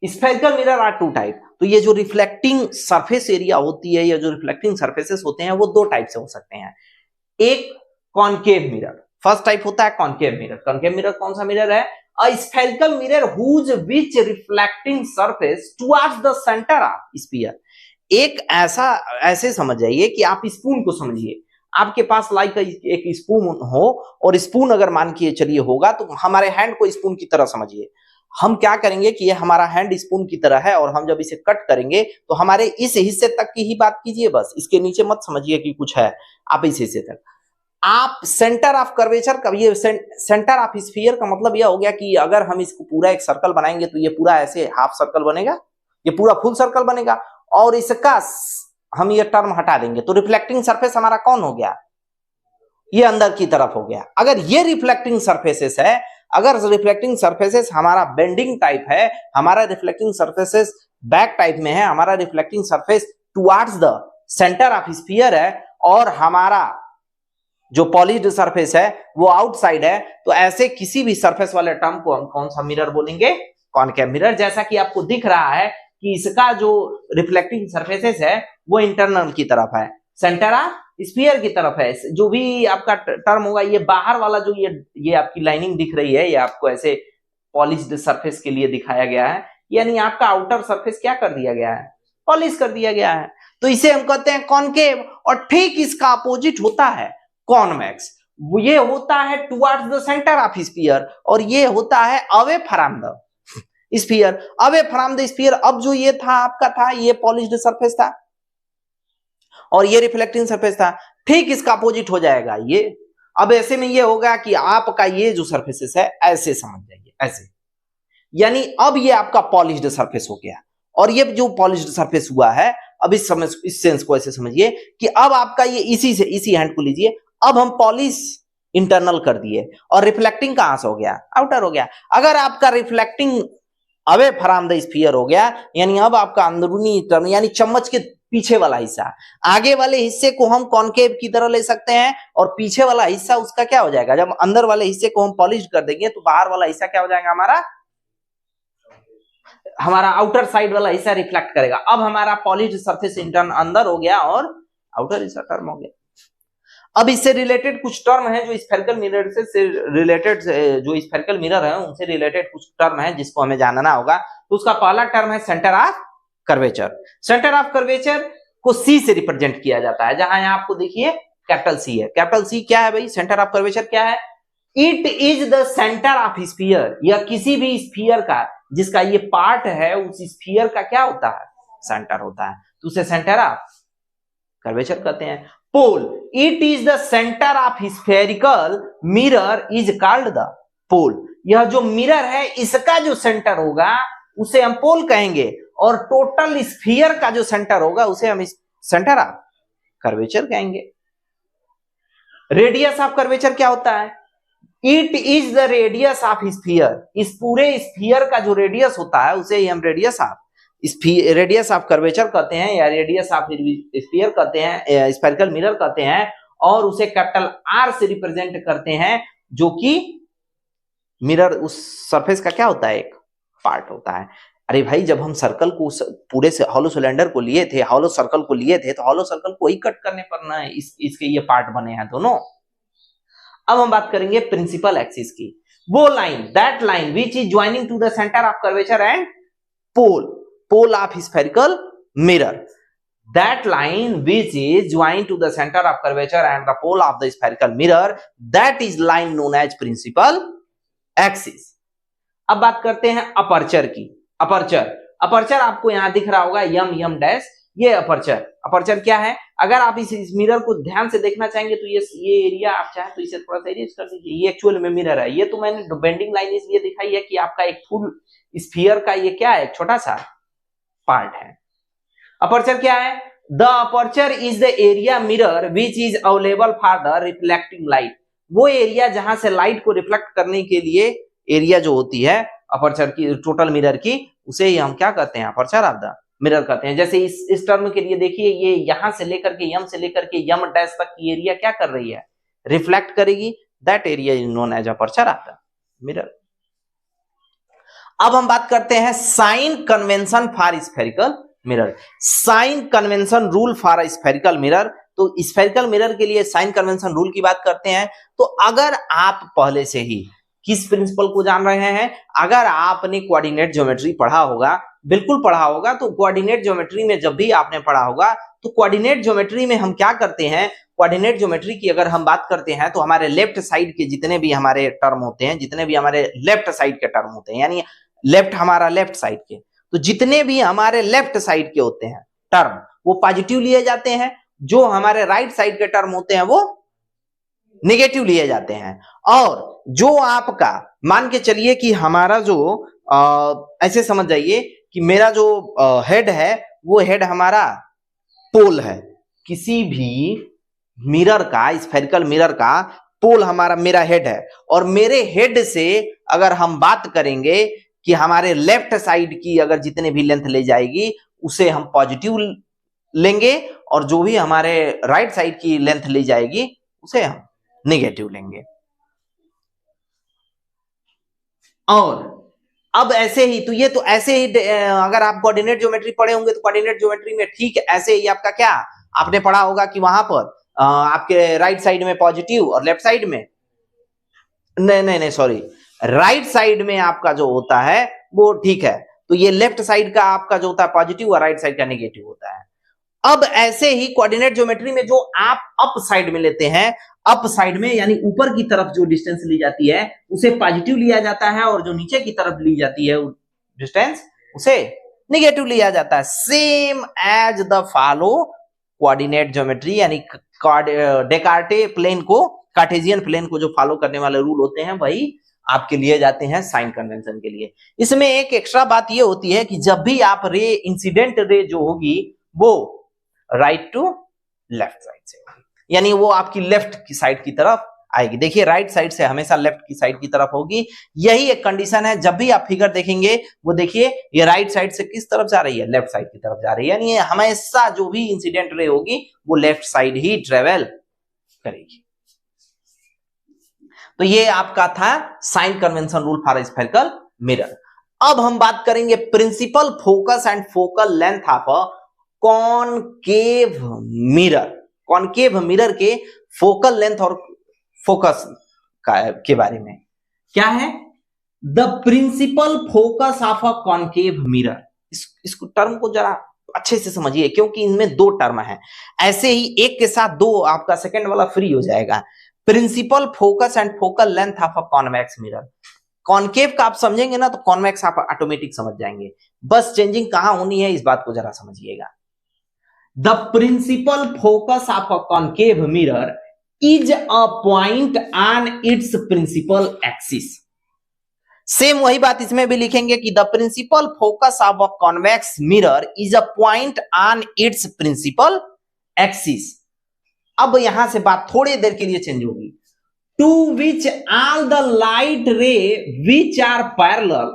[SPEAKER 1] Spherical mirror are two type, तो ये जो रिफ्लेक्टिंग सरफेस एरिया होती है या जो रिफ्लेक्टिंग सरफेसेस होते हैं वो दो टाइप से हो सकते हैं। एक कॉनकेव मिरर, फर्स्ट टाइप होता है कॉनकेव मिरर। कॉनकेव मिरर कौन सा मिरर है? A spherical mirror whose which reflecting surface towards the center of sphere। एक ऐसे समझ जाइए कि आप स्पून को समझिए, आपके पास लाइक एक स्पून हो और स्पून अगर मान के चलिए होगा तो हमारे हैंड को स्पून की तरह समझिए। हम क्या करेंगे कि ये हमारा हैंड स्पून की तरह है और हम जब इसे कट करेंगे तो हमारे इस हिस्से तक की ही बात कीजिए, बस इसके नीचे मत समझिए कि कुछ है, आप इस हिस्से तक। आप सेंटर ऑफ कर्वेचर का, ये सेंटर ऑफ स्फीयर का मतलब यह हो गया कि अगर हम इसको पूरा एक सर्कल बनाएंगे तो ये पूरा ऐसे हाफ सर्कल बनेगा, ये पूरा फुल सर्कल बनेगा, और इसका हम ये टर्म हटा देंगे तो रिफ्लेक्टिंग सरफेस हमारा कौन हो गया? ये अंदर की तरफ हो गया। अगर ये रिफ्लेक्टिंग सरफेसेस है, अगर रिफ्लेक्टिंग सरफेसेस हमारा बेंडिंग टाइप है, हमारा रिफ्लेक्टिंग सरफेसेस बैक टाइप में है, हमारा reflecting surface towards the centre of sphere है और हमारा जो पॉलिश्ड सरफेस है वो आउटसाइड है, तो ऐसे किसी भी सरफेस वाले टर्म को हम कौन सा मिरर बोलेंगे? Concave mirror. जैसा कि आपको दिख रहा है कि इसका जो रिफ्लेक्टिंग सरफेसेस है वो इंटरनल की तरफ है, सेंटर ऑफ स्फीयर की तरफ है। जो भी आपका टर्म होगा, ये बाहर वाला जो ये आपकी लाइनिंग दिख रही है, ये आपको ऐसे पॉलिश्ड सरफेस के लिए दिखाया गया है, यानी आपका आउटर सरफेस क्या कर दिया गया है? पॉलिश कर दिया गया है, तो इसे हम कहते हैं कॉनकेव। और ठीक इसका अपोजिट होता है कॉन्वेक्स, ये होता है towards the centre of sphere और ये होता है away from the sphere. Away from the sphere, अब जो ये था आपका था, ये पॉलिश्ड सरफेस था और ये रिफ्लेक्टिंग सरफेस था, ठीक इसका अपोजिट हो जाएगा ये अब ऐसे में ये होगा कि आपका ये जो सरफेसेस है ऐसे समझ जाइए, ऐसे, यानी अब ये आपका पॉलिश्ड सरफेस हो गया। और ये जो पॉलिश्ड सरफेस हुआ है, अब इस सेंस को ऐसे समझिए कि अब आपका ये इसी हैंड को लीजिए, अब हम पॉलिश इंटरनल कर दिए और रिफ्लेक्टिंग कहां से हो गया, आउटर हो गया। अगर आपका reflecting away from the sphere हो गया, यानी अब आपका अंदरूनी टर्म यानी चम्मच के पीछे वाला हिस्सा, आगे वाले हिस्से को हम कॉनकेव की तरह ले सकते हैं और पीछे वाला हिस्सा उसका क्या हो जाएगा, जब अंदर वाले हिस्से को हम पॉलिश कर देंगे तो बाहर वाला हिस्सा क्या हो जाएगा, हमारा आउटर साइड वाला हिस्सा रिफ्लेक्ट करेगा। अब हमारा पॉलिश्ड सरफेस इंटर्न अंदर हो गया और आउटर हिस्सा टर्म हो गया। अब इससे रिलेटेड कुछ टर्म है जो स्फेरिकल मिरर से रिलेटेड, जो स्फेरिकल मिरर है उनसे रिलेटेड कुछ टर्म है जिसको हमें जानना होगा। तो उसका पहला टर्म है centre of curvature. Centre of curvature को सी से रिप्रेजेंट किया जाता है, जहां यहां आपको देखिए कैपिटल सी है। कैपिटल सी क्या है भाई, सेंटर ऑफ कर्वेचर क्या है, it is the centre of sphere, या किसी भी स्फीयर का जिसका ये पार्ट है उस स्फीयर का क्या होता है, सेंटर होता है, तो उसे सेंटर ऑफ कर्वेचर कहते हैं। Pole, it is the centre of spherical mirror is called the pole, यह जो मिरर है इसका जो सेंटर होगा उसे हम पोल कहेंगे, और टोटल स्फीयर का जो सेंटर होगा उसे हम सेंटर ऑफ कर्वेचर कहेंगे। रेडियस ऑफ कर्वेचर क्या होता है, it is the radius of sphere, इस पूरे स्फीयर का जो रेडियस होता है उसे हम रेडियस ऑफ कर्वेचर कहते हैं, या रेडियस ऑफ स्फीयर कहते हैं, स्फेरिकल मिरर कहते हैं, और उसे कैपिटल आर से रिप्रेजेंट करते हैं, जो कि मिरर उस सरफेस का क्या होता है, एक पार्ट होता है। अरे भाई जब हम सर्कल को पूरे से हॉलो सिलेंडर को लिए थे, हॉलो सर्कल को लिए थे, तो हॉलो सर्कल को ही कट करने पर ना इसके ये पार्ट बने हैं दोनों। अब हम बात करेंगे प्रिंसिपल एक्सिस की, वो line, that line which is joining to the centre of curvature and pole of spherical mirror, that line which is joined to the center of curvature and the pole of the spherical mirror, that is line known as principal axis। अब बात करते हैं aperture की। Aperture आपको यहां दिख रहा होगा यम डैश, ये अपर्चर क्या है, अगर आप इस मिरर को ध्यान से देखना चाहेंगे तो ये एरिया आप चाहें तो इसे थोड़ा सा एरिया कर दीजिए, ये एक्चुअल में मिरर है। ये तो मैंने बेंडिंग लाइन इसलिए दिखाई है कि आपका एक फुल स्फीयर का ये क्या है, एक छोटा सा पार्ट है। अपर्चर क्या है, the aperture is the area mirror which is available for the reflecting light, वो एरिया जहां से लाइट को रिफ्लेक्ट करने के लिए एरिया जो होती है अपर्चर की, टोटल मिरर की, उसे ही हम क्या कहते हैं, अपर्चर ऑफ द मिरर कहते हैं। जैसे इस टर्म के लिए देखिए, ये यहां से लेकर के यम से लेकर के यम डैश तक की एरिया क्या कर रही है, रिफ्लेक्ट करेगी, that area is known as aperture of the mirror. अब हम बात करते हैं sign convention for spherical mirror, sign convention rule for spherical mirror. तो स्फेरिकल मिरर के लिए साइन कन्वेंशन रूल की बात करते हैं। तो अगर आप पहले से ही किस प्रिंसिपल को जान रहे हैं, अगर आपने कोऑर्डिनेट ज्योमेट्री पढ़ा होगा, बिल्कुल पढ़ा होगा, तो कोऑर्डिनेट ज्योमेट्री में जब भी आपने पढ़ा होगा तो कोऑर्डिनेट ज्योमेट्री में हम क्या करते हैं, कोऑर्डिनेट ज्योमेट्री की अगर हम बात करते हैं तो हमारे लेफ्ट साइड के जितने भी हमारे टर्म होते हैं, जितने भी हमारे लेफ्ट साइड के टर्म होते हैं, यानी लेफ्ट हमारा लेफ्ट साइड के, तो जितने भी हमारे लेफ्ट साइड के होते हैं टर्म वो पॉजिटिव लिए जाते हैं, जो हमारे राइट साइड के टर्म होते हैं वो नेगेटिव लिए जाते हैं। और जो आपका मान के चलिए कि हमारा जो ऐसे समझ जाइए कि मेरा जो हेड है वो हेड हमारा पोल है, किसी भी मिरर का, स्फेरिकल मिरर का पोल हमारा मेरा हेड है, और मेरे हेड से अगर हम बात करेंगे कि हमारे लेफ्ट साइड की अगर जितने भी लेंथ ले जाएगी उसे हम पॉजिटिव लेंगे, और जो भी हमारे राइट साइड की लेंथ ले जाएगी उसे हम नेगेटिव लेंगे। और अब ऐसे ही, तो ये तो ऐसे ही अगर आप कोऑर्डिनेट ज्योमेट्री पढ़े होंगे तो कोऑर्डिनेट ज्योमेट्री में ठीक ऐसे ही आपका क्या आपने पढ़ा होगा कि वहां पर आपके राइट साइड में पॉजिटिव और लेफ्ट साइड में नहीं सॉरी, राइट साइड में आपका जो होता है वो ठीक है, तो ये लेफ्ट साइड का आपका जो होता है पॉजिटिव और राइट साइड का नेगेटिव होता है। अब ऐसे ही कोऑर्डिनेट ज्योमेट्री में जो आप अप साइड में लेते हैं, अप साइड में यानी ऊपर की तरफ जो डिस्टेंस ली जाती है उसे पॉजिटिव लिया जाता है, और जो नीचे की तरफ ली जाती है डिस्टेंस उसे नेगेटिव लिया जाता है। Same as the follow coordinate geometry, यानी डेकार्टे प्लेन को कार्टेशियन प्लेन को जो फॉलो करने वाले रूल होते हैं वही आपके लिए जाते हैं साइन कन्वेंशन के लिए। इसमें एक एक्स्ट्रा बात ये होती है कि जब भी आप रे इंसिडेंट रे जो होगी वो राइट टू लेफ्ट साइड से, यानी वो आपकी लेफ्ट की साइड की तरफ आएगी। देखिए राइट साइड से हमेशा लेफ्ट की साइड की तरफ होगी। यही एक कंडीशन है, जब भी आप फिगर देखेंगे वो देखिए ये राइट साइड से किस तरफ जा रही है, लेफ्ट साइड की तरफ जा रही है, यानी हमेशा जो भी इंसिडेंट रे होगी वो लेफ्ट साइड ही ट्रेवल करेगी। तो ये आपका था sign convention rule for spherical mirror. अब हम बात करेंगे principal focus and focal length of concave mirror. Concave mirror के फोकल लेंथ और फोकस के बारे में क्या है, the principal focus of a concave mirror. इसको टर्म को जरा अच्छे से समझिए क्योंकि इनमें दो टर्म है, ऐसे ही एक के साथ दो आपका सेकंड वाला फ्री हो जाएगा। Principal focus and focal length of a convex mirror. Concave का आप समझेंगे ना तो कॉन्वेक्स आप ऑटोमेटिक समझ जाएंगे, बस चेंजिंग कहां होनी है इस बात को जरा समझिएगा। The principal focus of a concave mirror is a point on its principal axis. Same वही बात इसमें भी लिखेंगे कि the principal focus of a convex mirror is a point on its principal axis. अब यहां से बात थोड़ी देर के लिए चेंज होगी। To which all the light ray which are parallel,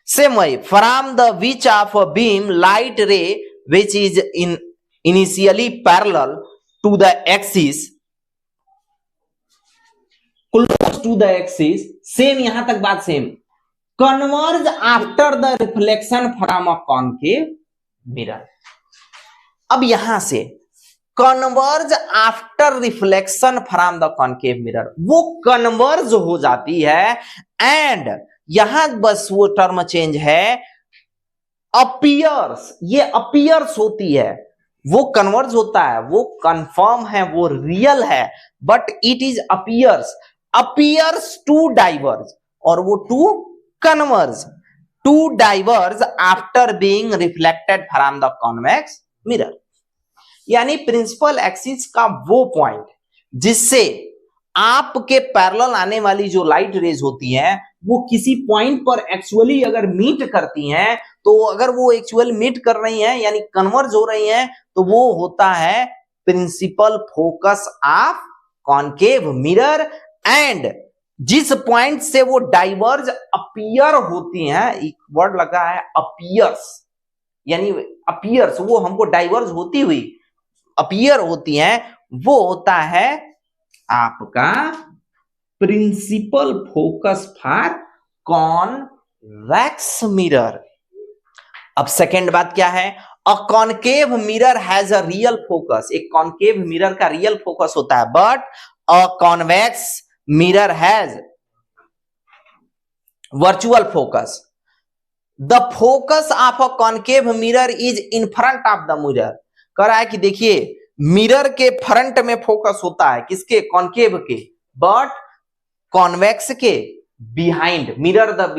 [SPEAKER 1] same वही from the which of a beam light ray which is in initially parallel to the axis close to the axis, same यहां तक बात same, converge after the reflection from a concave mirror. अब यहां से converge after reflection from the concave mirror, वो converge हो जाती है एंड यहां बस वो टर्म चेंज है, अपीयर्स, ये अपीयर्स होती है, वो कन्वर्ज होता है, वो कंफर्म है, वो रियल है, but it is appears, appears to diverge, और वो to converge, to diverge after being reflected from the convex mirror. यानी प्रिंसिपल एक्सिस का वो पॉइंट जिससे आपके पैरेलल आने वाली जो लाइट रेज होती हैं वो किसी पॉइंट पर एक्चुअली अगर मीट करती हैं, तो अगर वो एक्चुअल मीट कर रही हैं यानी कन्वर्ज हो रही हैं, तो वो होता है principal focus of concave mirror. And जिस पॉइंट से वो डाइवर्ज अपीयर होती हैं, एक वर्ड लगा है अपीयर्स, यानी अपीयर्स, वो हमको डाइवर्ज होती हुई अपीयर होती हैं, वो होता है आपका principal focus for convex mirror. अब सेकंड बात क्या है, a concave mirror has a real focus. एक कॉनकेव मिरर का रियल फोकस होता है, but a convex mirror has virtual focus. The focus of a concave mirror is in front of the mirror. कह रहा है कि देखिए मिरर के फ्रंट में फोकस होता है, किसके, कॉनकेव के, बट कॉन्वेक्स के behind, mirror the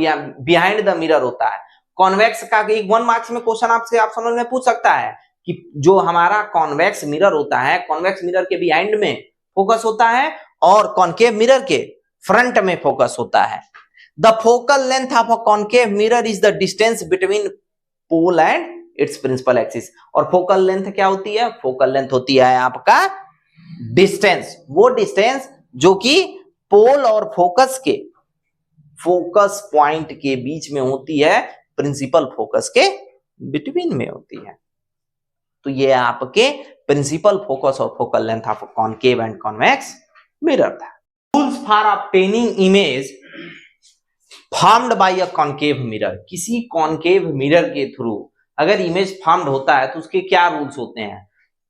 [SPEAKER 1] behind the mirror होता है। कॉन्वेक्स का एक 1 मार्क्स में क्वेश्चन आपसे ऑप्शनल में पूछ सकता है कि जो हमारा कॉन्वेक्स मिरर होता है, कॉन्वेक्स मिरर के बिहाइंड में फोकस होता है और कॉनकेव मिरर के फ्रंट में फोकस होता है। The focal length of a concave mirror is the distance between pole and its principal axis. और फोकल लेंथ क्या होती है, फोकल लेंथ होती है आपका डिस्टेंस, वो डिस्टेंस जो कि पोल और फोकस के, फोकस पॉइंट के बीच में होती है, प्रिंसिपल फोकस के बिटवीन में होती है। तो ये आपके प्रिंसिपल फोकस और focal length of concave and convex mirror था। Rules for obtaining image formed by a concave mirror. किसी कॉनकेव मिरर के थ्रू अगर इमेज फॉर्म्ड होता है तो उसके क्या रूल्स होते हैं,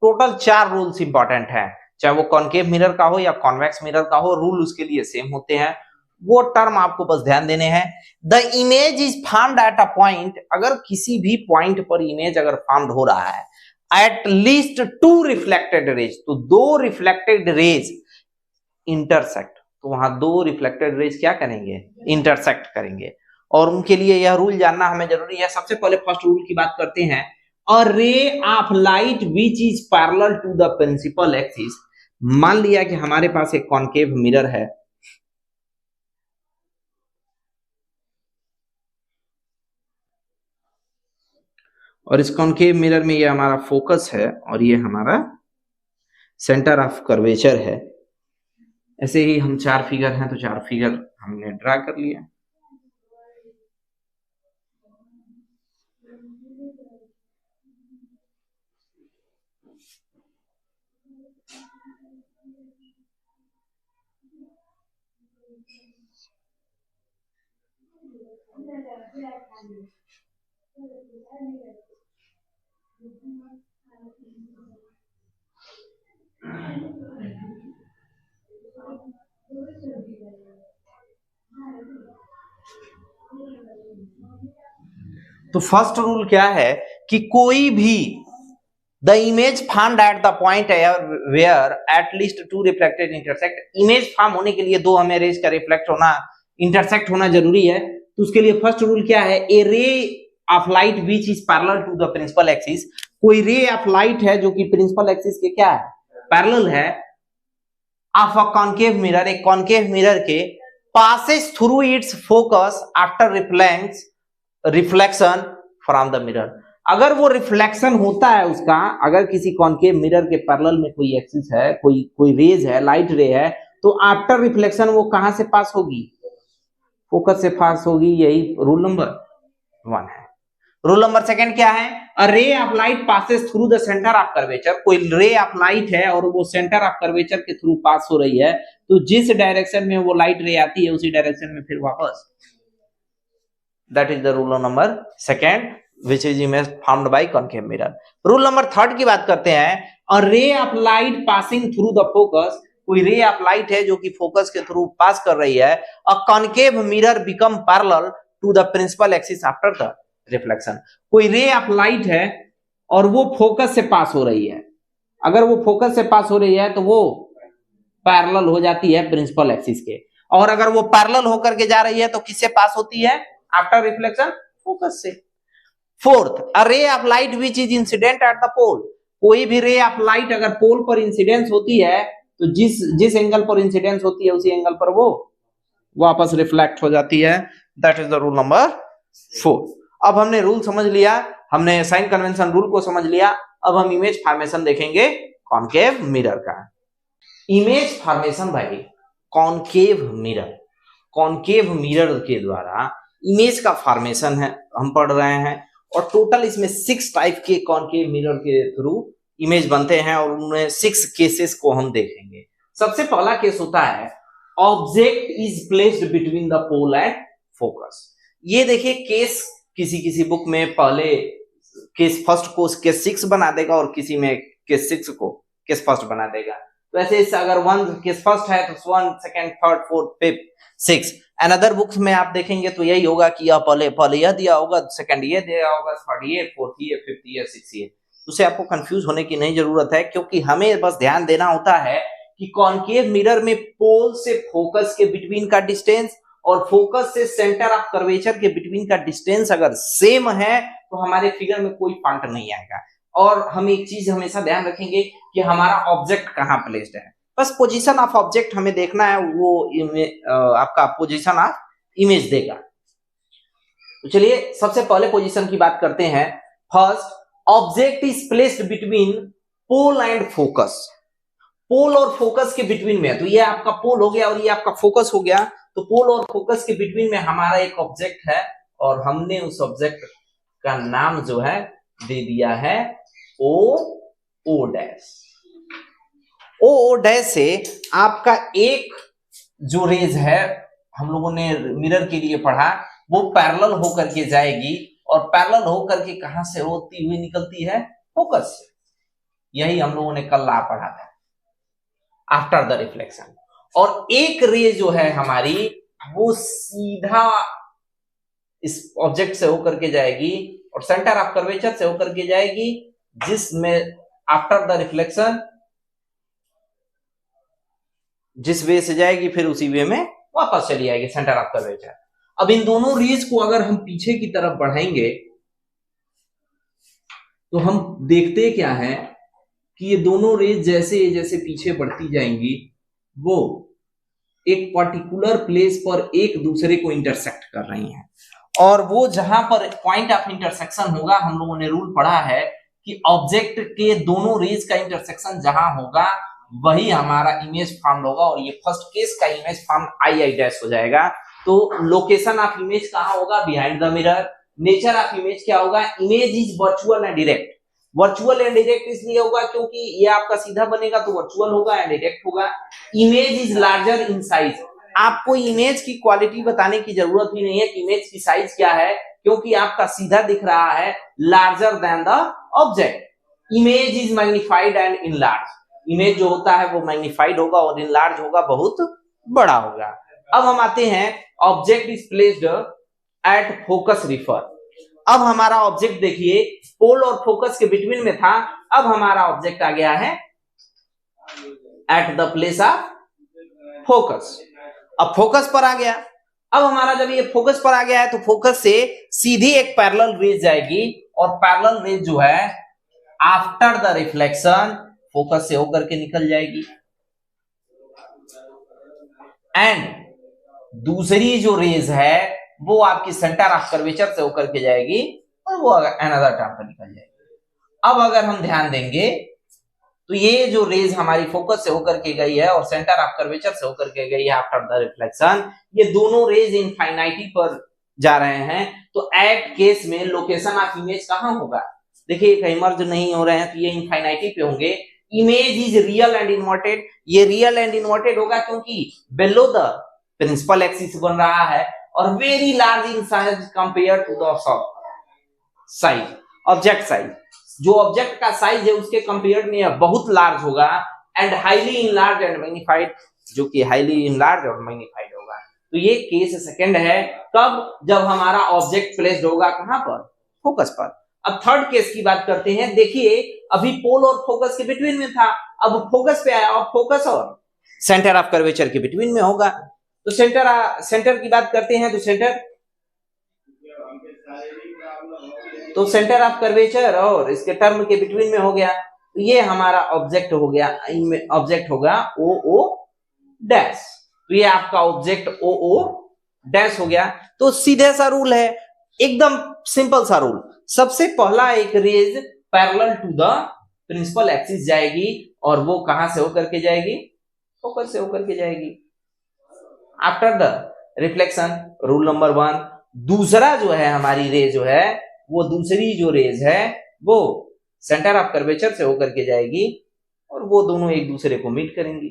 [SPEAKER 1] टोटल 4 रूल्स इंपॉर्टेंट है, चाहे वो कॉनकेव मिरर का हो या कॉन्वेक्स मिरर का हो, रूल उसके लिए सेम होते हैं, वो टर्म आपको बस ध्यान देने हैं। The image is formed at a point, अगर किसी भी पॉइंट पर इमेज अगर फॉर्म्ड हो रहा है, एट लीस्ट 2 रिफ्लेक्टेड रेज, तो 2 रिफ्लेक्टेड रेज इंटरसेक्ट, तो वहां 2 रिफ्लेक्टेड रेज क्या करेंगे, इंटरसेक्ट करेंगे, और उनके लिए यह रूल जानना हमें जरूरी है। सबसे पहले फर्स्ट रूल की बात करते हैं, a ray of light which is parallel to the principal axis मान लिया कि हमारे पास एक कॉनकेव मिरर है, और इस कॉनकेव मिरर में ये हमारा फोकस है और ये हमारा सेंटर ऑफ कर्वेचर है। ऐसे ही हम 4 फिगर हैं तो 4 फिगर हमने ड्रा कर लिया। तो फर्स्ट रूल क्या है कि कोई भी the image found at the point where at least 2 reflected intersect, image form होने के लिए 2 हमें रेज का रिफ्लेक्ट होना, इंटरसेक्ट होना जरूरी है। तो उसके लिए फर्स्ट रूल क्या है, a ray of light which is parallel to the principal axis, कोई रे ऑफ लाइट है जो कि प्रिंसिपल एक्सिस के क्या है, पैरेलल है, ऑफ अ कॉनकेव मिरर, एक कॉनकेव मिरर के, passes through its focus after reflection from the mirror. अगर वो रिफ्लेक्शन होता है उसका, अगर किसी कॉनकेव मिरर के पैरेलल में कोई एक्सिस है, कोई रेज है, लाइट रे है, तो आफ्टर रिफ्लेक्शन वो कहां से पास होगी, फोकस से पास होगी। यही रूल नंबर 1 है। रूल नंबर 2 क्या है, a ray of light passes through the centre of curvature, कोई रे ऑफ लाइट है और वो सेंटर ऑफ कर्वेचर के थ्रू पास हो रही है, तो जिस डायरेक्शन में वो लाइट रे आती है उसी डायरेक्शन में फिर वापस, that is the rule number 2 which is image formed by concave mirror। Rule number 3 की बात करते हैं, a ray of light passing through the focus, कोई रे ऑफ लाइट है जो कि फोकस के थ्रू पास कर रही है, a concave mirror become parallel to the principal axis after the reflection, कोई रे ऑफ लाइट है और वो फोकस से पास हो रही है, अगर वो फोकस से पास हो रही है तो वो पैरेलल हो जाती है प्रिंसिपल एक्सिस के, और अगर वो पैरेलल होकर के जा रही है तो किससे पास होती है, आफ्टर रिफ्लेक्शन फोकस से। 4th, a ray of light which is incident at the pole, कोई भी रे ऑफ लाइट अगर पोल पर इंसिडेंस होती है तो जिस एंगल पर इंसिडेंस होती है उसी एंगल पर वो वापस रिफ्लेक्ट हो जाती है, that is the rule number 4। अब हमने रूल समझ लिया, हमने साइन कन्वेंशन रूल को समझ लिया, अब हम इमेज फॉर्मेशन देखेंगे कॉनकेव मिरर का। इमेज फॉर्मेशन भाई कॉनकेव मिरर, कॉनकेव मिरर के द्वारा इमेज का फॉर्मेशन है हम पढ़ रहे हैं, और टोटल इसमें 6 टाइप के कॉनकेव मिरर के थ्रू इमेज बनते हैं, और उनमें 6 केसेस को हम देखेंगे। सबसे पहला केस होता है object is placed between the pole and focus. ये देखिए केस किसी बुक में पहले केस फर्स्ट को केस 6 बना देगा और किसी में केस 6 को केस फर्स्ट बना देगा। तो ऐसे अगर 1 केस फर्स्ट है तो 1 2 3 4 5 6, अनदर बुक्स में आप देखेंगे तो यही होगा कि यह पहले यह दिया होगा, सेकंड ये दिया होगा, थर्ड ये, फोर्थ ये, फिफ्थ ये, सिक्स ये। उसे आपको कंफ्यूज होने की नहीं जरूरत है, क्योंकि हमें बस ध्यान देना होता है कि कॉनकेव मिरर में पोल से फोकस के बिटवीन का डिस्टेंस और फोकस से सेंटर ऑफ कर्वेचर के बिटवीन का डिस्टेंस अगर सेम है तो हमारे फिगर में कोई फॉल्ट नहीं आएगा। और हम एक चीज हमेशा ध्यान रखेंगे कि हमारा ऑब्जेक्ट कहां प्लेस्ड है, बस पोजीशन ऑफ ऑब्जेक्ट हमें देखना है, वो आपका पोजीशन ऑफ इमेज देगा। तो चलिए सबसे पहले पोजीशन की बात करते हैं। First, object is placed between pole and focus, pole और फोकस के बिटवीन में है, तो ये आपका पोल हो गया और ये आपका फोकस हो गया। तो पोल और फोकस के बिटवीन में हमारा एक ऑब्जेक्ट है और हमने उस ऑब्जेक्ट का नाम जो है दे दिया है ओ डैश। ओ डैश से आपका एक जो रेज है हम लोगों ने मिरर के लिए पढ़ा, वो पैरेलल होकर के जाएगी और पैरेलल होकर के कहां से होती हुई निकलती है, फोकस से। यही हम लोगों ने कल ला पढ़ा था आफ्टर द रिफ्लेक्शन। और एक रे जो है हमारी वो सीधा इस ऑब्जेक्ट से होकर के जाएगी और सेंटर ऑफ कर्वेचर से होकर के जाएगी, जिसमें आफ्टर द रिफ्लेक्शन जिस वे से जाएगी फिर उसी वे में वापस चली आएगी सेंटर ऑफ कर्वेचर। अब इन दोनों रेज को अगर हम पीछे की तरफ बढ़ाएंगे तो हम देखते क्या है कि ये दोनों रेज जैसे जैसे पीछे बढ़ती जाएंगी वो एक पर्टिकुलर प्लेस पर एक दूसरे को इंटरसेक्ट कर रही हैं, और वो जहां पर पॉइंट ऑफ इंटरसेक्शन होगा, हम लोगों ने रूल पढ़ा है कि ऑब्जेक्ट के दोनों रेज का इंटरसेक्शन जहां होगा वही हमारा इमेज फॉर्म होगा, और ये फर्स्ट केस का image form I I dash हो जाएगा। तो लोकेशन ऑफ इमेज कहां होगा? Behind the mirror. Nature of image क्या होगा? Image is virtual and direct. Virtual and direct इसलिए होगा क्योंकि ये आपका सीधा बनेगा तो वर्चुअल होगा एंड डायरेक्ट होगा। Image is larger in size. आपको इमेज की क्वालिटी बताने की जरूरत ही नहीं है कि इमेज की साइज क्या है, क्योंकि आपका सीधा दिख रहा है larger than the object. Image is magnified and enlarge. Image जो होता है वो मैग्निफाइड होगा और इनलार्ज होगा, बहुत बड़ा होगा। अब हम आते हैं object is placed at focus refer. अब हमारा ऑब्जेक्ट देखिए पोल और फोकस के बिटवीन में था, अब हमारा ऑब्जेक्ट आ गया है at the place of focus. अब फोकस पर आ गया। अब हमारा जब ये फोकस पर आ गया है तो फोकस से सीधी एक पैरेलल रेज जाएगी, और पैरेलल रेज जो है आफ्टर द रिफ्लेक्शन फोकस से होकर के निकल जाएगी, एंड दूसरी जो रेज है वो आपकी सेंटर ऑफ कर्वेचर से होकर के जाएगी और वो अनदर टर्म पर निकल जाएगी। अब अगर हम ध्यान देंगे तो ये जो रेज हमारी फोकस से होकर के गई है और सेंटर ऑफ कर्वेचर से होकर के गई है आफ्टर द रिफ्लेक्शन, ये दोनों रेज इनफाइनाइटी पर जा रहे हैं। तो एट केस में लोकेशन ऑफ इमेज कहां होगा? देखिए कहीं मर्ज नहीं हो रहे हैं तो ये इनफाइनाइटी पे होंगे। Image is real and inverted. ये रियल एंड इन्वर्टेड होगा क्योंकि बिलो द प्रिंसिपल एक्सिस बन रहा है और very large in size compare to the size object size. जो ऑब्जेक्ट का साइज है उसके कंपेयर में बहुत लार्ज होगा, and highly enlarge and magnified, जो कि हाईली इनलार्ज और मैग्नीफाइड होगा। तो ये केस सेकंड है, कब? जब हमारा ऑब्जेक्ट प्लेस्ड होगा कहां पर? फोकस पर। अब थर्ड केस की बात करते हैं। देखिए अभी पोल और फोकस के बिटवीन में था, अब फोकस पे आया और फोकस और सेंटर ऑफ कर्वेचर के बिटवीन में होगा। तो सेंटर की बात करते हैं तो सेंटर ऑफ कर्वेचर और इसके टर्म के बिटवीन में हो गया, तो ये हमारा ऑब्जेक्ट हो गया, ऑब्जेक्ट होगा ओ ओ डैश। तो ये आपका ऑब्जेक्ट ओ ओ डैश हो गया। तो सीधे सा रूल है, एकदम सिंपल सा रूल। सबसे पहला एक rays parallel to the principal axis जाएगी, और वो कहां से होकर के जाएगी? फोकस से होकर के जाएगी after the reflection, rule number 1। दूसरा जो है हमारी रेज जो है वो दूसरी जो रेज है वो सेंटर ऑफ कर्वेचर से होकर के जाएगी और वो दोनों एक दूसरे को मीट करेंगी।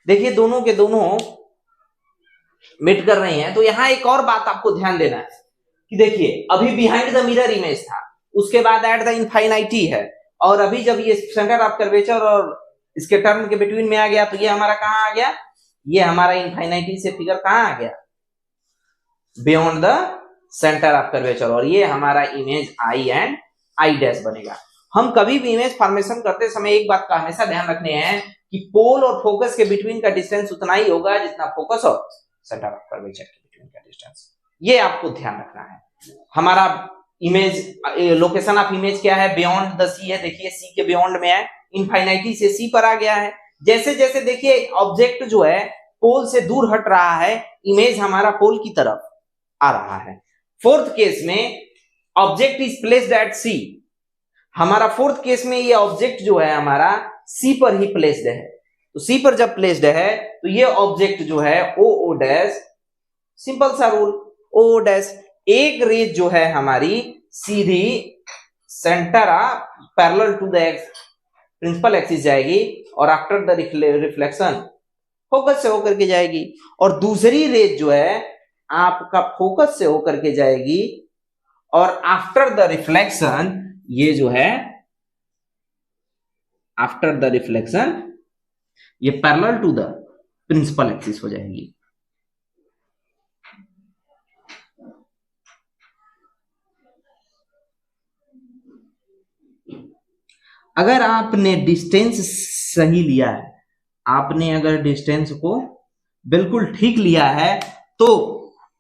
[SPEAKER 1] देखिए दोनों के दोनों मीट कर रही हैं। तो यहां एक और बात आपको ध्यान देना है कि देखिए अभी बिहाइंड द मिरर इमेज था, उसके बाद एट द इनफाइनाइटी है, और अभी जब ये सेंटर ऑफ कर्वेचर और इसके टर्म के बिटवीन में आ गया तो ये हमारा कहां आ गया? ये हमारा इनफाइनाइटी से फिगर कहां आ गया? Beyond the centre of curvature, और ये हमारा image I and I dash बनेगा। हम कभी भी इमेज फॉर्मेशन करते समय एक बात का हमेशा ध्यान रखने हैं कि पोल और फोकस के बिटवीन का डिस्टेंस उतना ही होगा जितना फोकस और सेंटर ऑफ कर्वेचर के बिटवीन का डिस्टेंस। ये आपको ध्यान रखना है। हमारा इमेज लोकेशन ऑफ इमेज क्या है? बियॉन्ड द सी है। देखिए सी के बियॉन्ड में है, इनफाइनाइटी से सी पर आ गया है। जैसे जैसे देखिए ऑब्जेक्ट जो है पोल से दूर हट रहा है, इमेज हमारा पोल की तरफ आ रहा है। फोर्थ केस में ऑब्जेक्ट इज प्लेस्ड एट सी। हमारा फोर्थ केस में ये ऑब्जेक्ट जो है हमारा सी पर ही प्लेस्ड है। तो सी पर जब प्लेस्ड है तो ये ऑब्जेक्ट जो है ओ ओ डैश, सिंपल सा रूल ओ डैश, एक रेज जो है हमारी सीधी centre parallel to the principal axis जाएगी और आफ्टर द रिफ्लेक्शन फोकस से होकर के जाएगी, और दूसरी रेज जो है आपका फोकस से होकर के जाएगी और आफ्टर द रिफ्लेक्शन ये जो है आफ्टर द रिफ्लेक्शन ये parallel to the principal axis हो जाएगी। अगर आपने डिस्टेंस सही लिया है, आपने अगर डिस्टेंस को बिल्कुल ठीक लिया है तो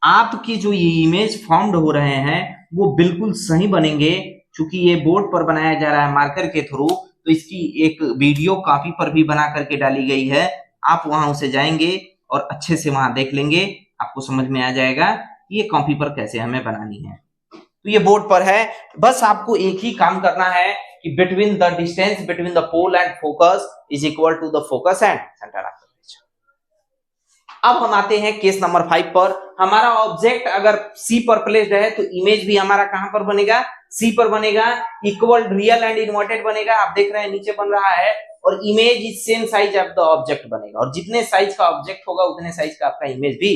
[SPEAKER 1] आपकी जो ये इमेज फॉर्म्ड हो रहे हैं वो बिल्कुल सही बनेंगे, चूंकि ये बोर्ड पर बनाया जा रहा है मार्कर के थ्रू, तो इसकी एक वीडियो कॉपी पर भी बना करके डाली गई है। आप वहां उसे जाएंगे और अच्छे से वहां देख लेंगे, आपको समझ में आ जाएगा कि ये कॉपी पर कैसे हमें बनानी है। तो ये बोर्ड पर है, बस आपको एक ही काम करना है कि between the distance between the pole and focus is equal to the focus and centre of curvature. अब हम आते हैं केस नंबर 5 पर। हमारा ऑब्जेक्ट अगर सी पर प्लेस्ड है तो इमेज भी हमारा कहां पर बनेगा, सी पर बनेगा। इक्वल रियल एंड इन्वर्टेड बनेगा, आप देख रहे हैं नीचे बन रहा है। और image is same size of the object बनेगा, और जितने साइज का ऑब्जेक्ट होगा उतने साइज का आपका इमेज भी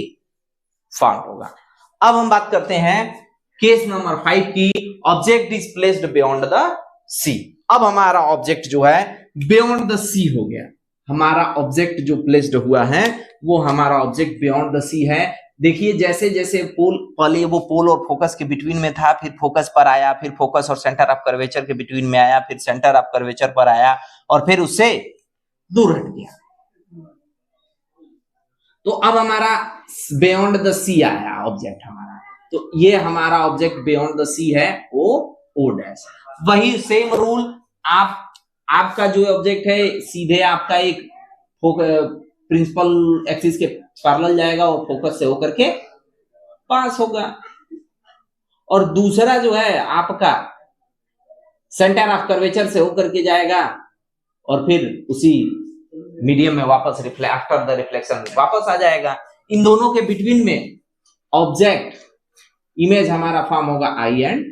[SPEAKER 1] फॉर्म होगा। अब हम बात करते हैं केस नंबर 5 की। Object is placed beyond the C. अब हमारा ऑब्जेक्ट जो है बियॉन्ड द सी हो गया। हमारा ऑब्जेक्ट जो प्लेस्ड हुआ है वो हमारा ऑब्जेक्ट बियॉन्ड द सी है। देखिए जैसे जैसे पोल, पहले वो पोल और फोकस के बिटवीन में था, फिर फोकस पर आया, फिर फोकस और सेंटर ऑफ कर्वेचर के बिटवीन में आया, फिर सेंटर ऑफ कर्वेचर पर आया, और फिर उससे दूर हट गया। तो अब हमारा बियॉन्ड द सी आया ऑब्जेक्ट हमारा, तो ये हमारा ऑब्जेक्ट बियॉन्ड द सी है, ओ डैश। वही सेम रूल आपका जो ऑब्जेक्ट है सीधे आपका एक प्रिंसिपल एक्सिस के पैरेलल जाएगा और फोकस से होकर के पास होगा। और दूसरा जो है आपका सेंटर ऑफ कर्वेचर से होकर के जाएगा और फिर उसी मीडियम में वापस आफ्टर द रिफ्लेक्शन वापस आ जाएगा। इन दोनों के बिटवीन में ऑब्जेक्ट इमेज हमारा फॉर्म होगा आई एंड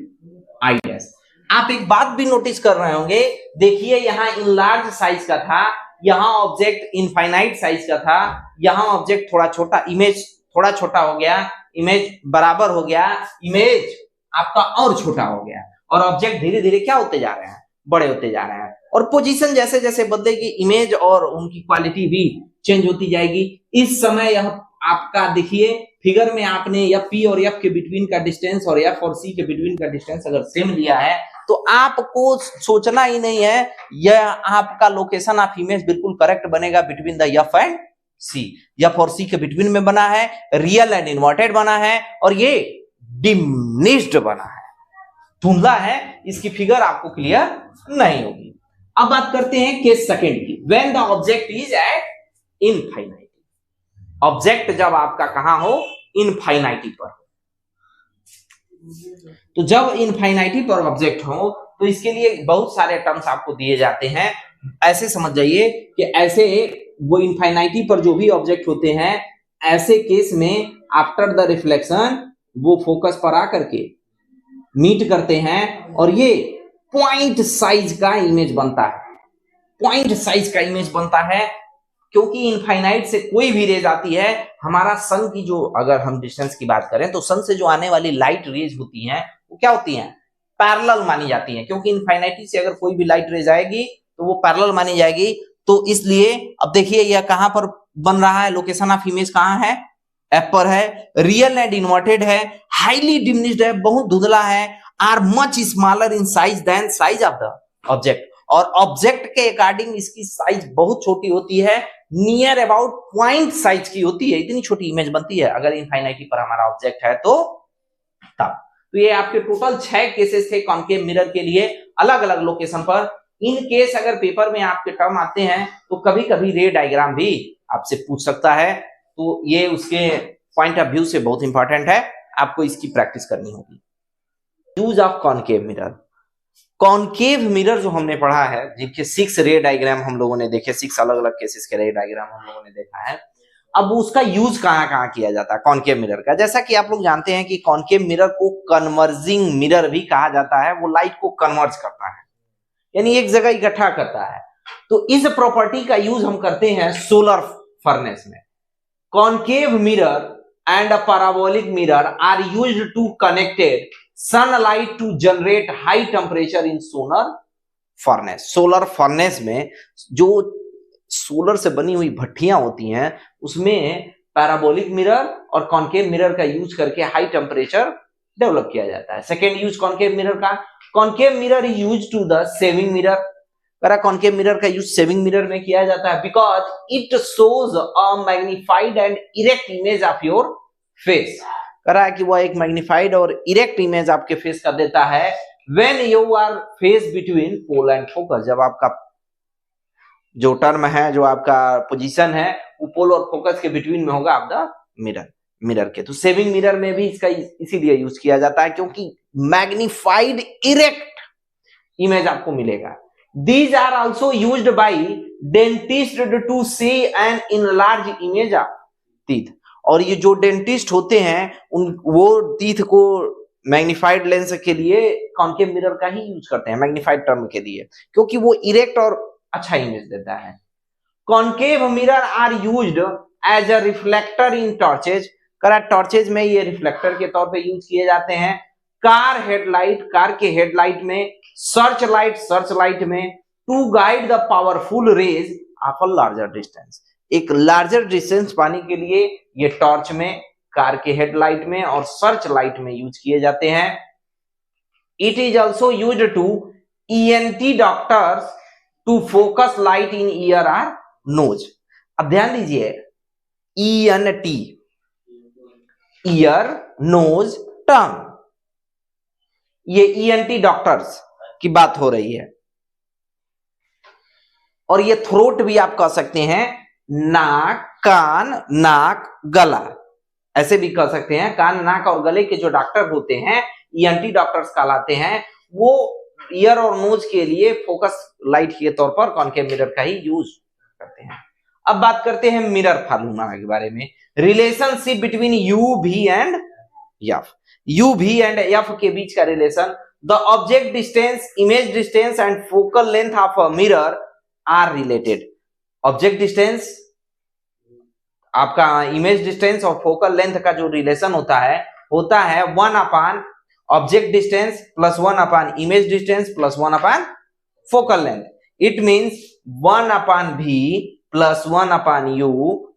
[SPEAKER 1] आई डैश। आप एक बात भी नोटिस कर रहे होंगे, देखिए यहां इन लार्ज साइज का था, यहां ऑब्जेक्ट इनफाइनाइट साइज का था, यहां ऑब्जेक्ट थोड़ा छोटा, इमेज थोड़ा छोटा हो गया, इमेज बराबर हो गया, इमेज आपका और छोटा हो गया, और ऑब्जेक्ट धीरे धीरे क्या होते जा रहे हैं, बड़े होते जा रहे हैं। और पोजीशन जैसे जैसे बदलेगी इमेज और उनकी क्वालिटी भी चेंज होती जाएगी। इस समय यह आपका देखिए फिगर में आपने एफ पी और एफ के बिटवीन का डिस्टेंस और एफ और सी के बिटवीन का डिस्टेंस अगर सेम लिया है तो आपको सोचना ही नहीं है, यह आपका लोकेशन ऑफ इमेज बिल्कुल करेक्ट बनेगा between the F and C. F और सी के बिटवीन में बना है, रियल एंड इन्वर्टेड बना है, और ये डिमिनिश्ड बना है, धुंधला है, इसकी फिगर आपको क्लियर नहीं होगी। अब बात करते हैं केस सेकंड की। When the object is at infinity. Object जब आपका कहां हो, इनफाइनाइटी पर। तो जब इनफाइनाइटी पर ऑब्जेक्ट हो तो इसके लिए बहुत सारे टर्म्स आपको दिए जाते हैं। ऐसे समझ जाइए कि ऐसे वो इनफाइनाइटी पर जो भी ऑब्जेक्ट होते हैं, ऐसे केस में आफ्टर द रिफ्लेक्शन वो फोकस पर आकर के मीट करते हैं और ये पॉइंट साइज का इमेज बनता है। पॉइंट साइज का इमेज बनता है क्योंकि इनफाइनाइट से कोई भी रेज आती है, हमारा सन की जो, अगर हम डिस्टेंस की बात करें तो सन से जो आने वाली लाइट रेज होती हैं वो क्या होती हैं, पैरेलल मानी जाती हैं, क्योंकि इनफाइनाइटी से अगर कोई भी लाइट रेज आएगी तो वो पैरेलल मानी जाएगी। तो इसलिए अब देखिए यह कहां पर बन रहा है, लोकेशन ऑफ इमेज कहां है, एफ पर है, रियल एंड इन्वर्टेड है, हाईली डिमिनिश्ड है, बहुत धुंधला है, are much smaller in size than size of the object. और ऑब्जेक्ट के अकॉर्डिंग इसकी साइज बहुत छोटी होती है, नियर अबाउट पॉइंट साइज की होती है, इतनी छोटी इमेज बनती है अगर इनफाइनाइटी पर हमारा ऑब्जेक्ट है तो तब। तो ये आपके टोटल 6 केसेस थे कॉनकेव मिरर के लिए अलग अलग लोकेशन पर। इन केस अगर पेपर में आपके टर्म आते हैं तो कभी कभी रे डायग्राम भी आपसे पूछ सकता है, तो ये उसके पॉइंट ऑफ व्यू से बहुत इंपॉर्टेंट है, आपको इसकी प्रैक्टिस करनी होगी। Use of concave mirror. Concave mirror जो हमने पढ़ा है, जिनके 6 रे डायग्राम हम लोगों ने देखे, 6 अलग अलग केसेस के रे डायग्राम हम लोगों ने देखा है। अब उसका यूज कहां किया जाता है कॉनकेव मिरर का, जैसा कि आप लोग जानते हैं कि कॉनकेव मिरर को कन्वर्जिंग मिरर भी कहा जाता है, वो लाइट को कन्वर्ज करता है, यानी एक जगह इकट्ठा करता है। तो इस प्रॉपर्टी का यूज हम करते हैं सोलर फर्नेस में। Concave mirror and a parabolic mirror are used to connected sunlight to generate high temperature in solar furnace। Solar furnace में जो सोलर से बनी हुई भट्टियां होती हैं उसमें पैराबोलिक मिरर और कॉनकेव मिरर का यूज करके हाई टेम्परेचर डेवलप किया जाता है। सेकेंड यूज कॉनकेव मिरर का, concave mirror is use to the shaving mirror. Concave mirror का यूज सेविंग मिरर में किया जाता है because it shows a magnified and erect image of your face. करा है कि वह एक मैग्निफाइड और इरेक्ट इमेज आपके फेस का देता है, when you are face between pole and focus, जब आपका जो टर्म है, जो आपका पोजीशन है, वो पोल और फोकस के बिटवीन में होगा ऑफ द मिरर के। तो सेविंग मिरर में भी इसका इसीलिए यूज किया जाता है क्योंकि मैग्निफाइड इरेक्ट इमेज आपको मिलेगा। These are also used by dentist to see an enlarged image of teeth। और ये जो डेंटिस्ट होते हैं वो टीथ को मैग्निफाइड लेंस के लिए कॉन्केव मिरर का ही यूज करते हैं, मैग्निफाइड टर्म के लिए, क्योंकि वो इरेक्ट और अच्छा इमेज देता है। Concave mirror are used as a reflector in torches. Torches में ये रिफ्लेक्टर के तौर पे यूज किए जाते हैं। कार हेडलाइट, कार के हेडलाइट में, सर्च लाइट में, to guide the powerful rays of a larger distance. एक लार्जर डिस्टेंस पाने के लिए ये टॉर्च में, कार के हेडलाइट में और सर्च लाइट में यूज किए जाते हैं। It is also used to ENT doctors to focus light in ear or nose. अब ध्यान दीजिए, ENT, ईयर, नोज, टंग, ये ENT डॉक्टर्स की बात हो रही है। और ये थ्रोट भी आप कह सकते हैं, नाक, कान, नाक, गला, ऐसे भी कह सकते हैं। कान, नाक और गले के जो डॉक्टर होते हैं ENT डॉक्टर्स कहलाते हैं। वो ईयर और नोज के लिए फोकस लाइट के तौर पर कॉन्केव मिरर का ही यूज करते हैं। अब बात करते हैं मिरर फार्मूला के बारे में। Relationship between UV and F। UV and F के बीच का relation, the object distance, image distance and focal length of a mirror are related. Object distance, आपका इमेज डिस्टेंस और फोकल लेंथ का जो रिलेशन होता है 1 upon object distance plus 1 upon image distance plus 1 upon focal length. It means 1 upon V plus 1 upon U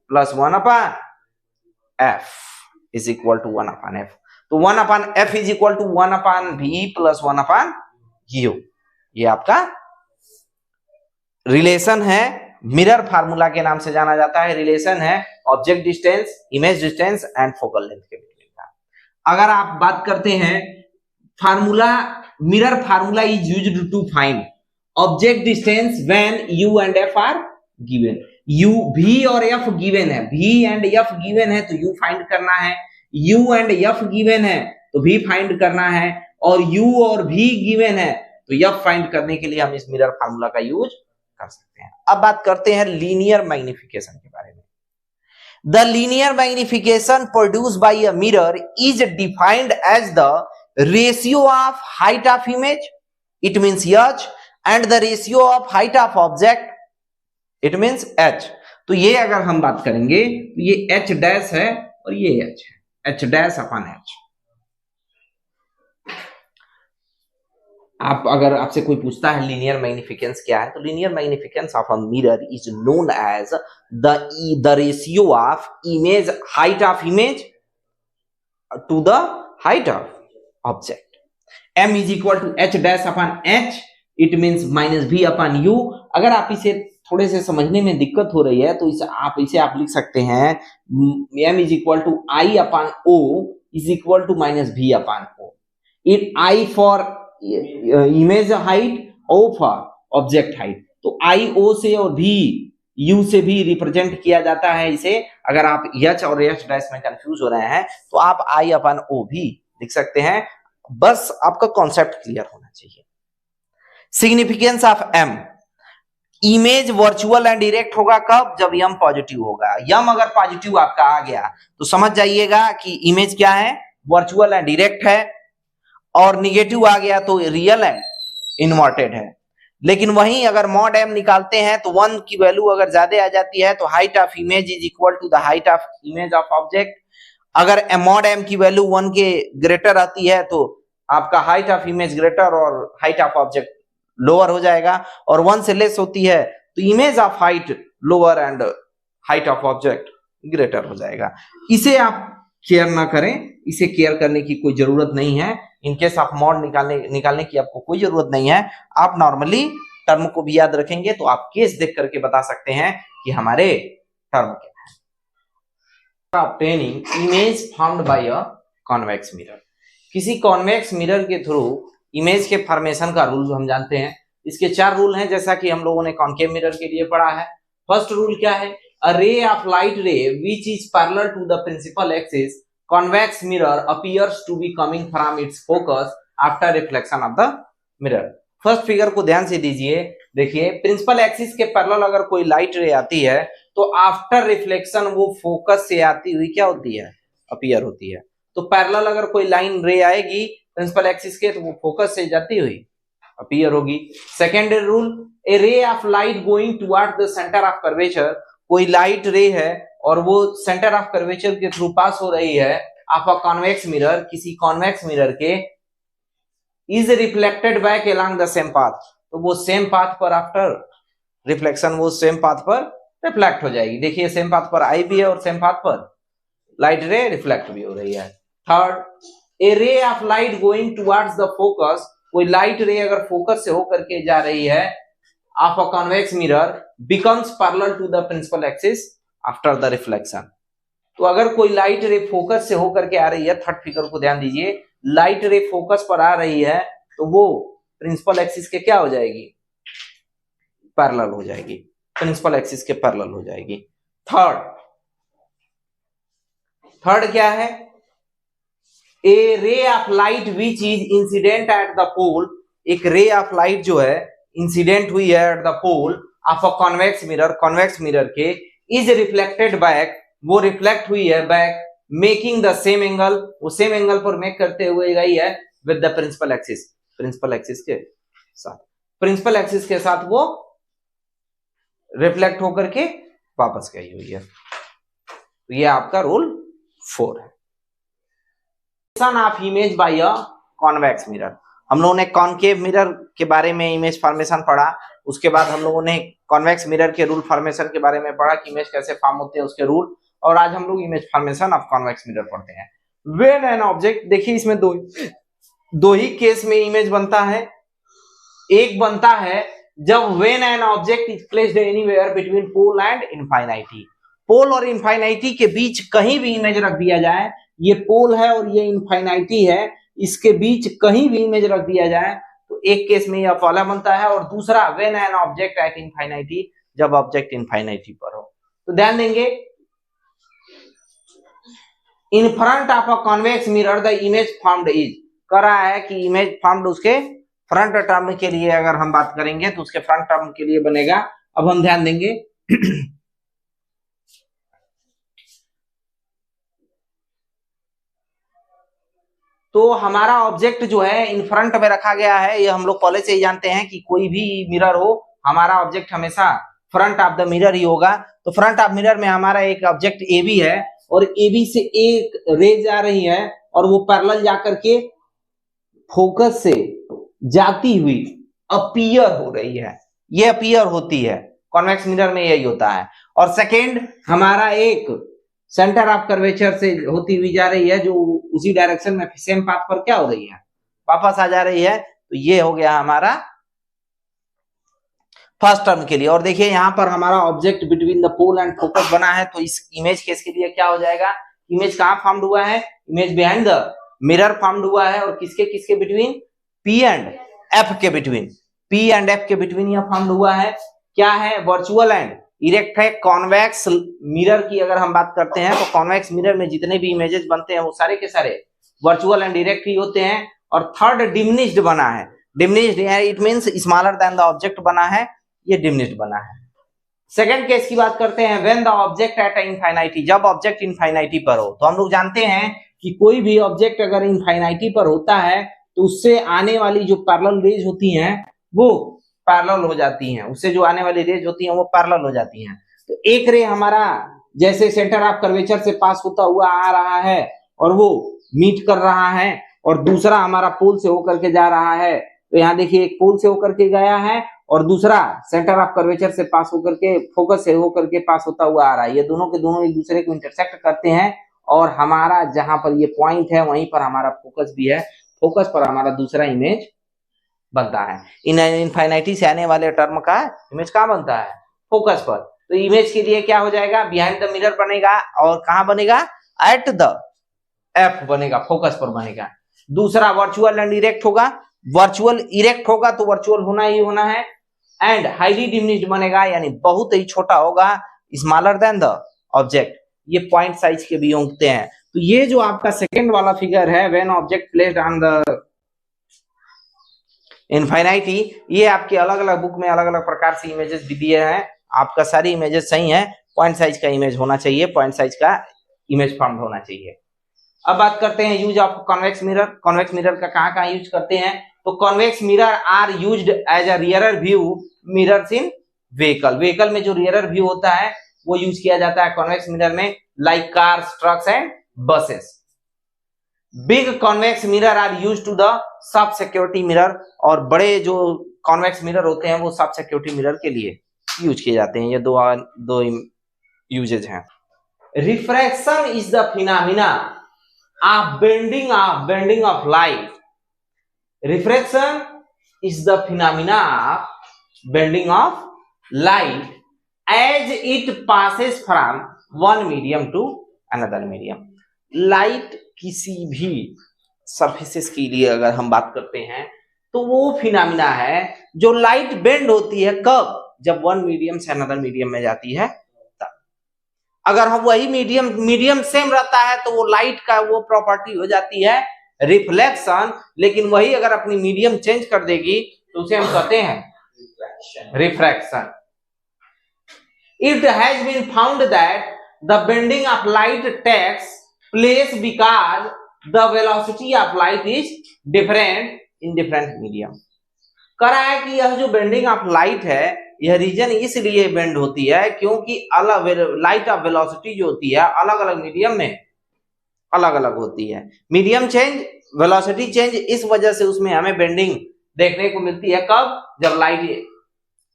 [SPEAKER 1] plus 1 upon F is equal to 1 upon F। तो 1 upon F is equal to 1 upon V plus 1 upon U। ये आपका relation है, mirror formula के नाम से जाना जाता है। रिलेशन है object distance, image distance and focal length के बीच का। अगर आप बात करते हैं formula, mirror formula is used to find object distance when U and F are given. U, V और F गिवन है, V एंड F गिवन है तो U फाइंड करना है, U एंड F गिवन है तो V फाइंड करना है, और U और V गिवन है तो F फाइंड करने के लिए हम इस मिरर फार्मूला का यूज कर सकते हैं। अब बात करते हैं लीनियर मैग्निफिकेशन के बारे में। The linear magnification produced by a mirror is defined as the ratio of height of image, it means H, and the ratio of height of object, it means H। तो ये अगर हम बात करेंगे तो ये H डैश है और ये H है, H डैश अपॉन H। आप अगर आपसे कोई पूछता है लीनियर मैग्निफिकेंस क्या है, तो linear magnification of a mirror is known as the ratio of image, height of image to the height of object. M is equal to H dash upon H, it means minus V upon U। अगर आप इसे थोड़े से समझने में दिक्कत हो रही है तो इसे आप लिख सकते हैं M is equal to I upon O is equal to minus V upon O। It I for image height, O for object height. तो I O से और V U से भी रिप्रेजेंट किया जाता है इसे। अगर आप H और H डैश में कंफ्यूज हो रहे हैं तो आप I अपॉन O भी लिख सकते हैं, बस आपका कॉन्सेप्ट क्लियर होना चाहिए। Significance of M, image virtual and direct होगा कब, जब M पॉजिटिव होगा। M अगर पॉजिटिव आपका आ गया तो समझ जाइएगा कि इमेज क्या है, वर्चुअल एंड डायरेक्ट है, और निगेटिव आ गया तो रियल एंड इन्वर्टेड है। लेकिन वहीं अगर मॉड M निकालते हैं तो 1 की वैल्यू अगर ज्यादा आ जाती है तो height of image is equal to the height of image of object. अगर मॉड M की वैल्यू 1 के ग्रेटर आती है तो आपका हाइट ऑफ इमेज ग्रेटर और हाइट ऑफ ऑब्जेक्ट लोअर हो जाएगा, और 1 से लेस होती है तो image of height lower and height of object greater हो जाएगा। इसे आप केयर ना करें, इसे केयर करने की कोई जरूरत नहीं है। इनकेस आप मॉड निकालने की आपको कोई जरूरत नहीं है। आप नॉर्मली टर्म को भी याद रखेंगे तो आप केस देख करके बता सकते हैं कि हमारे टर्म क्या है। Obtaining image formed by a convex mirror, किसी कॉन्वेक्स मिरर के थ्रू इमेज के फॉर्मेशन का रूल हम जानते हैं। इसके 4 रूल हैं, जैसा कि हम लोगों ने कॉनकेव मिरर के लिए पढ़ा है। फर्स्ट रूल क्या है? A ray of light ray which is parallel to the principal axis convex mirror appears to be coming from its focus after reflection of the mirror. First figure को ध्यान से दीजिए, देखिए प्रिंसिपल एक्सिस के parallel अगर कोई light रे आती है तो आफ्टर रिफ्लेक्शन वो फोकस से आती हुई क्या होती है? अपीयर होती है। तो पैरेलल अगर कोई लाइन रे आएगी प्रिंसिपल एक्सिस के तो वो फोकस से जाती हुई अपीयर होगी। Second rule, A ray of light going toward the centre of curvature, कोई लाइट रे है और वो सेंटर ऑफ कर्वेचर के थ्रू पास हो रही है ऑफ अ कॉन्वेक्स मिरर, किसी कॉन्वेक्स मिरर के, is reflected back along the same path, तो वो सेम पाथ पर आफ्टर रिफ्लेक्शन वो सेम पाथ पर रिफ्लेक्ट हो जाएगी। देखिए सेम पाथ पर आई भी है और सेम पाथ पर लाइट रे रिफ्लेक्ट भी हो रही है। Third, a ray of light going towards the focus, कोई लाइट रे अगर फोकस से होकर के जा रही है of a convex mirror becomes parallel to the principal axis after the reflection. तो अगर कोई लाइट रे फोकस से होकर के आ रही है, थर्ड फिगर को ध्यान दीजिए, लाइट रे फोकस पर आ रही है तो वो प्रिंसिपल एक्सिस के क्या हो जाएगी? पैरेलल हो जाएगी, प्रिंसिपल एक्सिस के पैरेलल हो जाएगी। थर्ड क्या है? A ray of light which is incident at the pole, एक रे ऑफ लाइट जो है इंसिडेंट हुई है at the pole of a convex mirror, convex mirror के, इज रिफ्लेक्टेड बैक, वो रिफ्लेक्ट हुई है back, making the same angle, वो सेम एंगल पर मेक करते हुए गई है with the principal axis, principal axis के साथ, प्रिंसिपल एक्सिस के साथ वो रिफ्लेक्ट होकर के वापस गई हुई है। तो ये आपका रूल 4 है। Of image by a convex mirror, हम लोगों ने कॉनकेव मिरर के बारे में इमेज फॉर्मेशन पढ़ा, उसके बाद हम लोगों ने कॉन्वेक्स मिरर के रूल फॉर्मेशन के बारे में पढ़ा कि इमेज कैसे फॉर्म होते हैं उसके रूल, और आज हम लोग image formation of convex mirror पढ़ते हैं। व्हेन एन ऑब्जेक्ट, देखिए इसमें दो ही केस में इमेज बनता है। एक बनता है जब when an object is placed anywhere between pole and infinity, pole और इनफाइनाइटी के बीच कहीं भी इमेज रख दिया जाए, ये पोल है और ये इनफाइनाइटी है, इसके बीच कहीं भी इमेज रख दिया जाए तो एक केस में यह पहला बनता है, और दूसरा व्हेन एन ऑब्जेक्ट एट इनफाइनाइटी, जब ऑब्जेक्ट इनफाइनाइटी पर हो। तो ध्यान देंगे, इन front of a convex mirror the image formed is, कर रहा है कि इमेज फॉर्म्ड उसके फ्रंट टर्म के लिए अगर हम बात करेंगे तो उसके फ्रंट टर्म के लिए बनेगा। अब हम ध्यान देंगे तो हमारा ऑब्जेक्ट जो है इन फ्रंट में रखा गया है, ये हम लोग पहले से ही जानते हैं कि कोई भी मिरर हो हमारा ऑब्जेक्ट हमेशा फ्रंट ऑफ द मिरर ही होगा। तो फ्रंट ऑफ मिरर में हमारा एक ऑब्जेक्ट ए बी है और ए बी से एक रे जा रही है और वो पैरेलल जाकर के फोकस से जाती हुई अपीयर हो रही है, ये अपीयर होती है, कॉन्वेक्स मिरर में यही होता है। और सेकेंड, हमारा एक सेंटर ऑफ कर्वेचर से होती हुई जा रही है जो उसी डायरेक्शन में सेम पाथ पर क्या हो रही है? वापस आ जा रही है। तो ये हो गया हमारा फर्स्ट टर्म के लिए। और देखिए यहाँ पर हमारा object between the pole and focus बना है, तो इस इमेज केस के लिए क्या हो जाएगा? इमेज कहाँ फॉर्म्ड हुआ है? Image behind the mirror formed हुआ है, और किसके किसके बिटवीन? पी एंड एफ के बिटवीन, पी एंड एफ के बिटवीन यह फॉर्म्ड हुआ है। क्या है? वर्चुअल एंड इरेक्ट है। कॉन्वेक्स मिरर की अगर हम बात करते हैं तो कॉन्वेक्स मिरर में जितने भी इमेजेस बनते हैं वो सारे के सारे वर्चुअल एंड इरेक्ट ही होते हैं। और थर्ड, डिमिनिश्ड बना है। Diminished it means smaller than the object बना है, ये डिमिनिश्ड बना है। सेकंड केस की बात करते हैं, व्हेन द ऑब्जेक्ट एट इनफाइनाइटी, जब ऑब्जेक्ट इनफाइनाइटी पर हो। तो हम लोग जानते हैं कि कोई भी ऑब्जेक्ट अगर इनफाइनाइटी पर होता है तो उससे आने वाली जो पैरेलल रेज होती हैं वो पैरेलल हो जाती हैं, उससे जो आने वाली रेज होती हैं वो पैरेलल हो जाती हैं। तो एक रे हमारा जैसे सेंटर ऑफ कर्वेचर से पास होता हुआ आ रहा है और वो मीट कर रहा है, और दूसरा हमारा पोल से होकर के जा रहा है। तो यहाँ देखिए एक पोल से होकर के गया है और दूसरा सेंटर ऑफ कर्वेचर से पास होकर के, फोकस से होकर के पास होता हुआ आ रहा है। ये दोनों के दोनों एक दूसरे को इंटरसेक्ट करते हैं और हमारा जहां पर ये पॉइंट है वहीं पर हमारा फोकस भी है, फोकस पर हमारा दूसरा इमेज बनता है। इन इनफाइनाइटी से आने वाले टर्म का इमेज कहाँ बनता है? फोकस पर। तो इमेज के लिए क्या हो जाएगा? बिहाइंड द मिरर बनेगा, और कहाँ बनेगा? एट द एफ बनेगा, फोकस पर बनेगा। दूसरा वर्चुअल एंड डायरेक्ट होगा, वर्चुअल इरेक्ट होगा तो वर्चुअल होना ही होना है, एंड हाईली डिमिनिश्ड बनेगा यानी बहुत ही छोटा होगा, स्मॉलर देन द ऑब्जेक्ट, ये पॉइंट साइज के भी होते हैं। तो ये जो आपका सेकंड वाला फिगर है, when object placed on the infinity, ये आपके अलग अलग बुक में अलग अलग प्रकार से इमेजेस भी दिए हैं, आपका सारी इमेजेस सही है, पॉइंट साइज का इमेज होना चाहिए, पॉइंट साइज का इमेज फॉर्म होना चाहिए। अब बात करते हैं use of convex mirror. Convex mirror का कहाँ यूज करते हैं, तो convex mirror are used as a rear view mirrors in vehicle. Vehicle में जो रियरर व्यू होता है वो यूज किया जाता है कॉन्वेक्स मिरर में, like cars, trucks and buses. Big convex mirror are use to the सब सिक्योरिटी मिरर, और बड़े जो कॉन्वेक्स मिरर होते हैं वो सब सिक्योरिटी मिरर के लिए यूज किए जाते हैं। ये दो यूजेज हैं। Refraction is the phenomena of bending of light. Refraction is the phenomena of bending of light as it passes from one medium to another medium. Light किसी भी सरफेसेस के लिए अगर हम बात करते हैं तो वो फिनोमेना है जो लाइट बेंड होती है, कब, जब वन मीडियम से अनदर मीडियम में जाती है तब। अगर हम वही मीडियम सेम रहता है तो वो लाइट का वो प्रॉपर्टी हो जाती है रिफ्लेक्शन, लेकिन वही अगर अपनी मीडियम चेंज कर देगी तो उसे हम कहते हैं refraction. It has been found that the bending of light takes place because the velocity of light is different in different medium। कह रहा है कि यह जो बेंडिंग ऑफ लाइट है यह रीजन इसलिए बेंड होती है क्योंकि अलग लाइट ऑफ वेलोसिटी जो होती है अलग अलग मीडियम में अलग अलग होती है। मीडियम चेंज, वेलोसिटी चेंज, इस वजह से उसमें हमें बेंडिंग देखने को मिलती है, कब, जब लाइट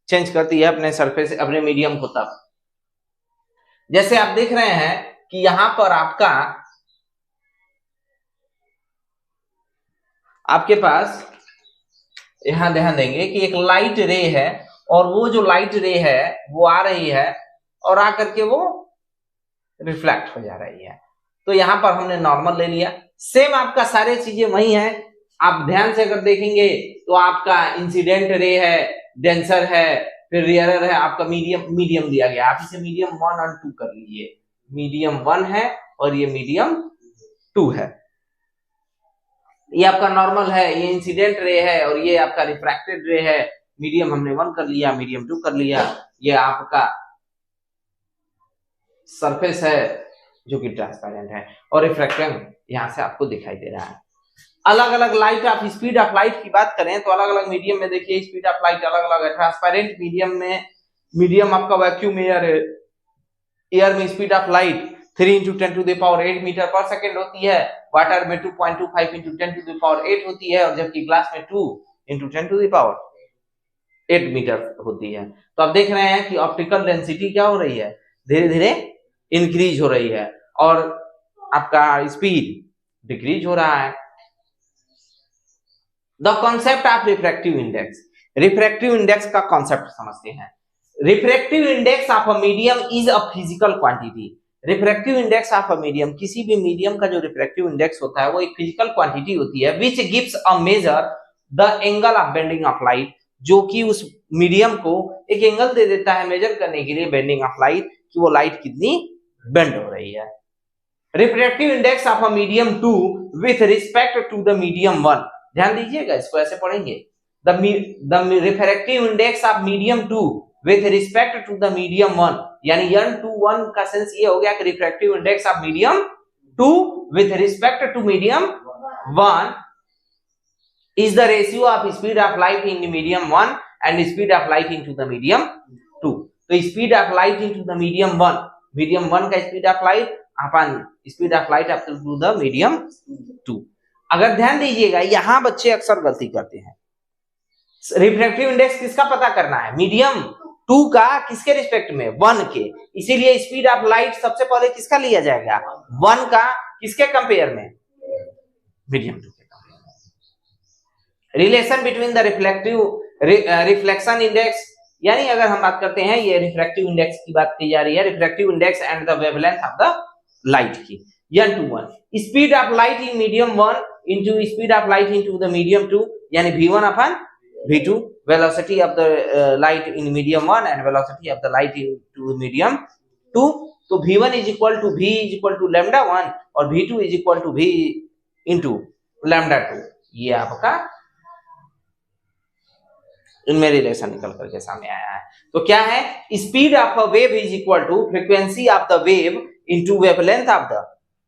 [SPEAKER 1] चेंज करती है अपने सरफेस, अपने मीडियम को। तब जैसे आप देख रहे हैं कि यहां पर आपके पास यहां ध्यान देंगे कि एक लाइट रे है, और वो जो लाइट रे है वो आ रही है और आकर के वो रिफ्लेक्ट हो जा रही है। तो यहां पर हमने नॉर्मल ले लिया। सेम आपका सारे चीजें वही हैं। आप ध्यान से अगर देखेंगे तो आपका इंसिडेंट रे है, डेंसर है, फिर रियरर है, आपका मीडियम दिया गया। आप इसे मीडियम 1 और 2 कर लीजिए। मीडियम 1 है और ये मीडियम 2 है। ये आपका नॉर्मल है, ये इंसिडेंट रे है, और ये आपका रिफ्रैक्टेड रे है। मीडियम हमने 1 कर लिया, मीडियम 2 कर लिया। ये आपका सरफेस है जो कि ट्रांसपेरेंट है, और रिफ्रैक्शन यहां से आपको दिखाई दे रहा है। अलग अलग light of speed of light की बात करें तो अलग अलग मीडियम में देखिए स्पीड ऑफ लाइट अलग अलग है। ट्रांसपेरेंट मीडियम में, मीडियम आपका वैक्यूम एयर है, एयर में स्पीड ऑफ लाइट 3 × 10⁸ मीटर पर सेकंड होती है। वाटर में 2.25 × 10⁸ होती है, और जबकि ग्लास में 2 × 10⁸ मीटर होती है। तो आप देख रहे हैं कि ऑप्टिकल डेंसिटी क्या हो रही है, धीरे धीरे इंक्रीज हो रही है, और आपका स्पीड डिक्रीज हो रहा है। The concept of refractive index. Refractive index का कॉन्सेप्ट समझते हैं। Refractive index of a medium is a physical quantity. Refractive index of a medium, किसी भी मीडियम का जो रिफ्रैक्टिव इंडेक्स होता है वो एक फिजिकल क्वांटिटी होती है, which gives a measure the angle of bending of light, जो कि उस मीडियम को एक एंगल दे देता है मेजर करने के लिए बेंडिंग ऑफ लाइट, कि वो लाइट कितनी बेंड हो रही है। Refractive index of a medium 2 with respect to the medium 1। ध्यान दीजिएगा, इसको ऐसे पढ़ेंगे, the refractive index of medium 2 with respect to the medium 1, यानी n2 1 का सेंस ये हो गया कि refractive index of medium 2 with respect to medium 1 is the ratio of speed of light in medium 1 and speed of light into the medium 2। तो speed of light into the medium 1, medium 1 का speed of light upon speed of light up to the medium 2। अगर ध्यान दीजिएगा यहां बच्चे अक्सर गलती करते हैं। रिफ्रैक्टिव इंडेक्स किसका पता करना है, मीडियम 2 का, किसके रिस्पेक्ट में, 1 के। इसीलिए स्पीड ऑफ लाइट सबसे पहले किसका लिया जाएगा, 1 का, किसके कंपेयर में, मीडियम 2 के कंपेयर में। Relation between the reflection index, यानी अगर हम बात करते हैं, ये रिफ्रैक्टिव इंडेक्स की बात की जा रही है, refractive index and the wavelength of the light की, n2 1। Speed of light in medium 1 into speed of light into the medium 2, यानी v1 upon v2, velocity of the light in medium 1 and velocity of the light in to medium 2। तो v1 is equal to v is equal to lambda 1 और v2 is equal to v into lambda 2। ये आपका इनमें relation निकल करके सामने आया है। तो क्या है, speed of a wave is equal to frequency of the wave into wavelength of the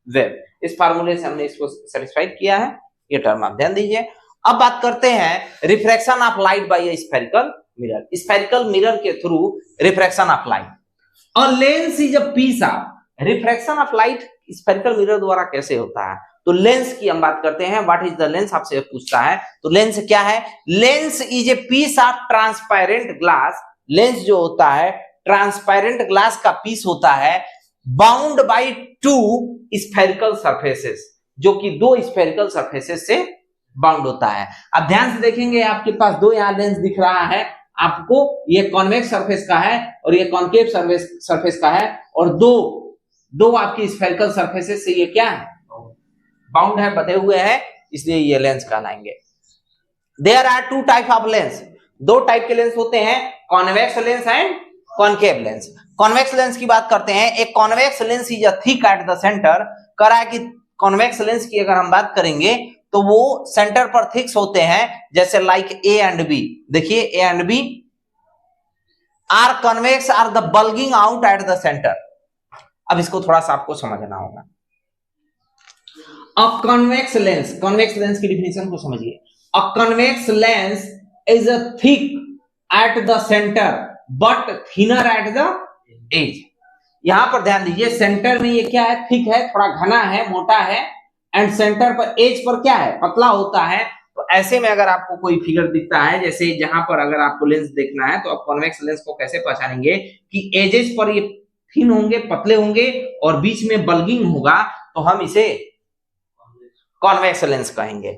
[SPEAKER 1] wave. इस फार्मूले से हमने इसको सेटिस्फाइड किया है, ये टर्म आप ध्यान दीजिए। अब बात करते हैं refraction of light by a spherical mirror. Spherical mirror के through refraction of light. A lens is a piece of, refraction of light spherical mirror द्वारा कैसे होता है, तो लेंस की हम बात करते हैं। व्हाट इज द लेंस आपसे पूछता है, तो लेंस क्या है, lens is a piece of transparent glass. Lens जो होता है ट्रांसपेरेंट ग्लास का पीस होता है, bound by two spherical surfaces, जो कि दो स्फेरिकल सरफेसेस से बाउंड होता है। अब ध्यान से देखेंगे, आपके पास दो यहां लेंस दिख रहा है आपको, ये कॉन्वेक्स सरफेस का है और ये कॉन्केव सरफेस का है, और दो आपकी स्फेरिकल सरफेसेस से ये क्या है, बाउंड है, बंधे हुए हैं, इसलिए ये लेंस कहलाएंगे। There are two type of lens, दो टाइप के लेंस होते हैं, convex lens and concave lens. Convex lens की बात करते हैं। एक convex lens is a thick at the centre. कह रहा है कि कॉन्वेक्स लेंस की अगर हम बात करेंगे तो वो सेंटर पर थिक्स होते हैं, जैसे लाइक ए एंड बी। देखिए A and B are convex are the bulging out at the centre. अब इसको थोड़ा सा आपको समझना होगा। A convex lens, convex lens की डिफिनेशन को समझिए। A convex lens is a thick at the centre but thinner at the edge. यहां पर ध्यान दीजिए, सेंटर में ये क्या है, थिक है, थोड़ा घना है, मोटा है, एंड सेंटर पर एज पर क्या है, पतला होता है। तो ऐसे में अगर आपको कोई फिगर दिखता है, जैसे जहां पर अगर आपको लेंस देखना है, तो आप कॉन्वेक्स लेंस को कैसे पहचानेंगे कि एजेस पर ये थिन होंगे, पतले होंगे और बीच में बल्गिंग होगा, तो हम इसे कॉन्वेक्स लेंस कहेंगे।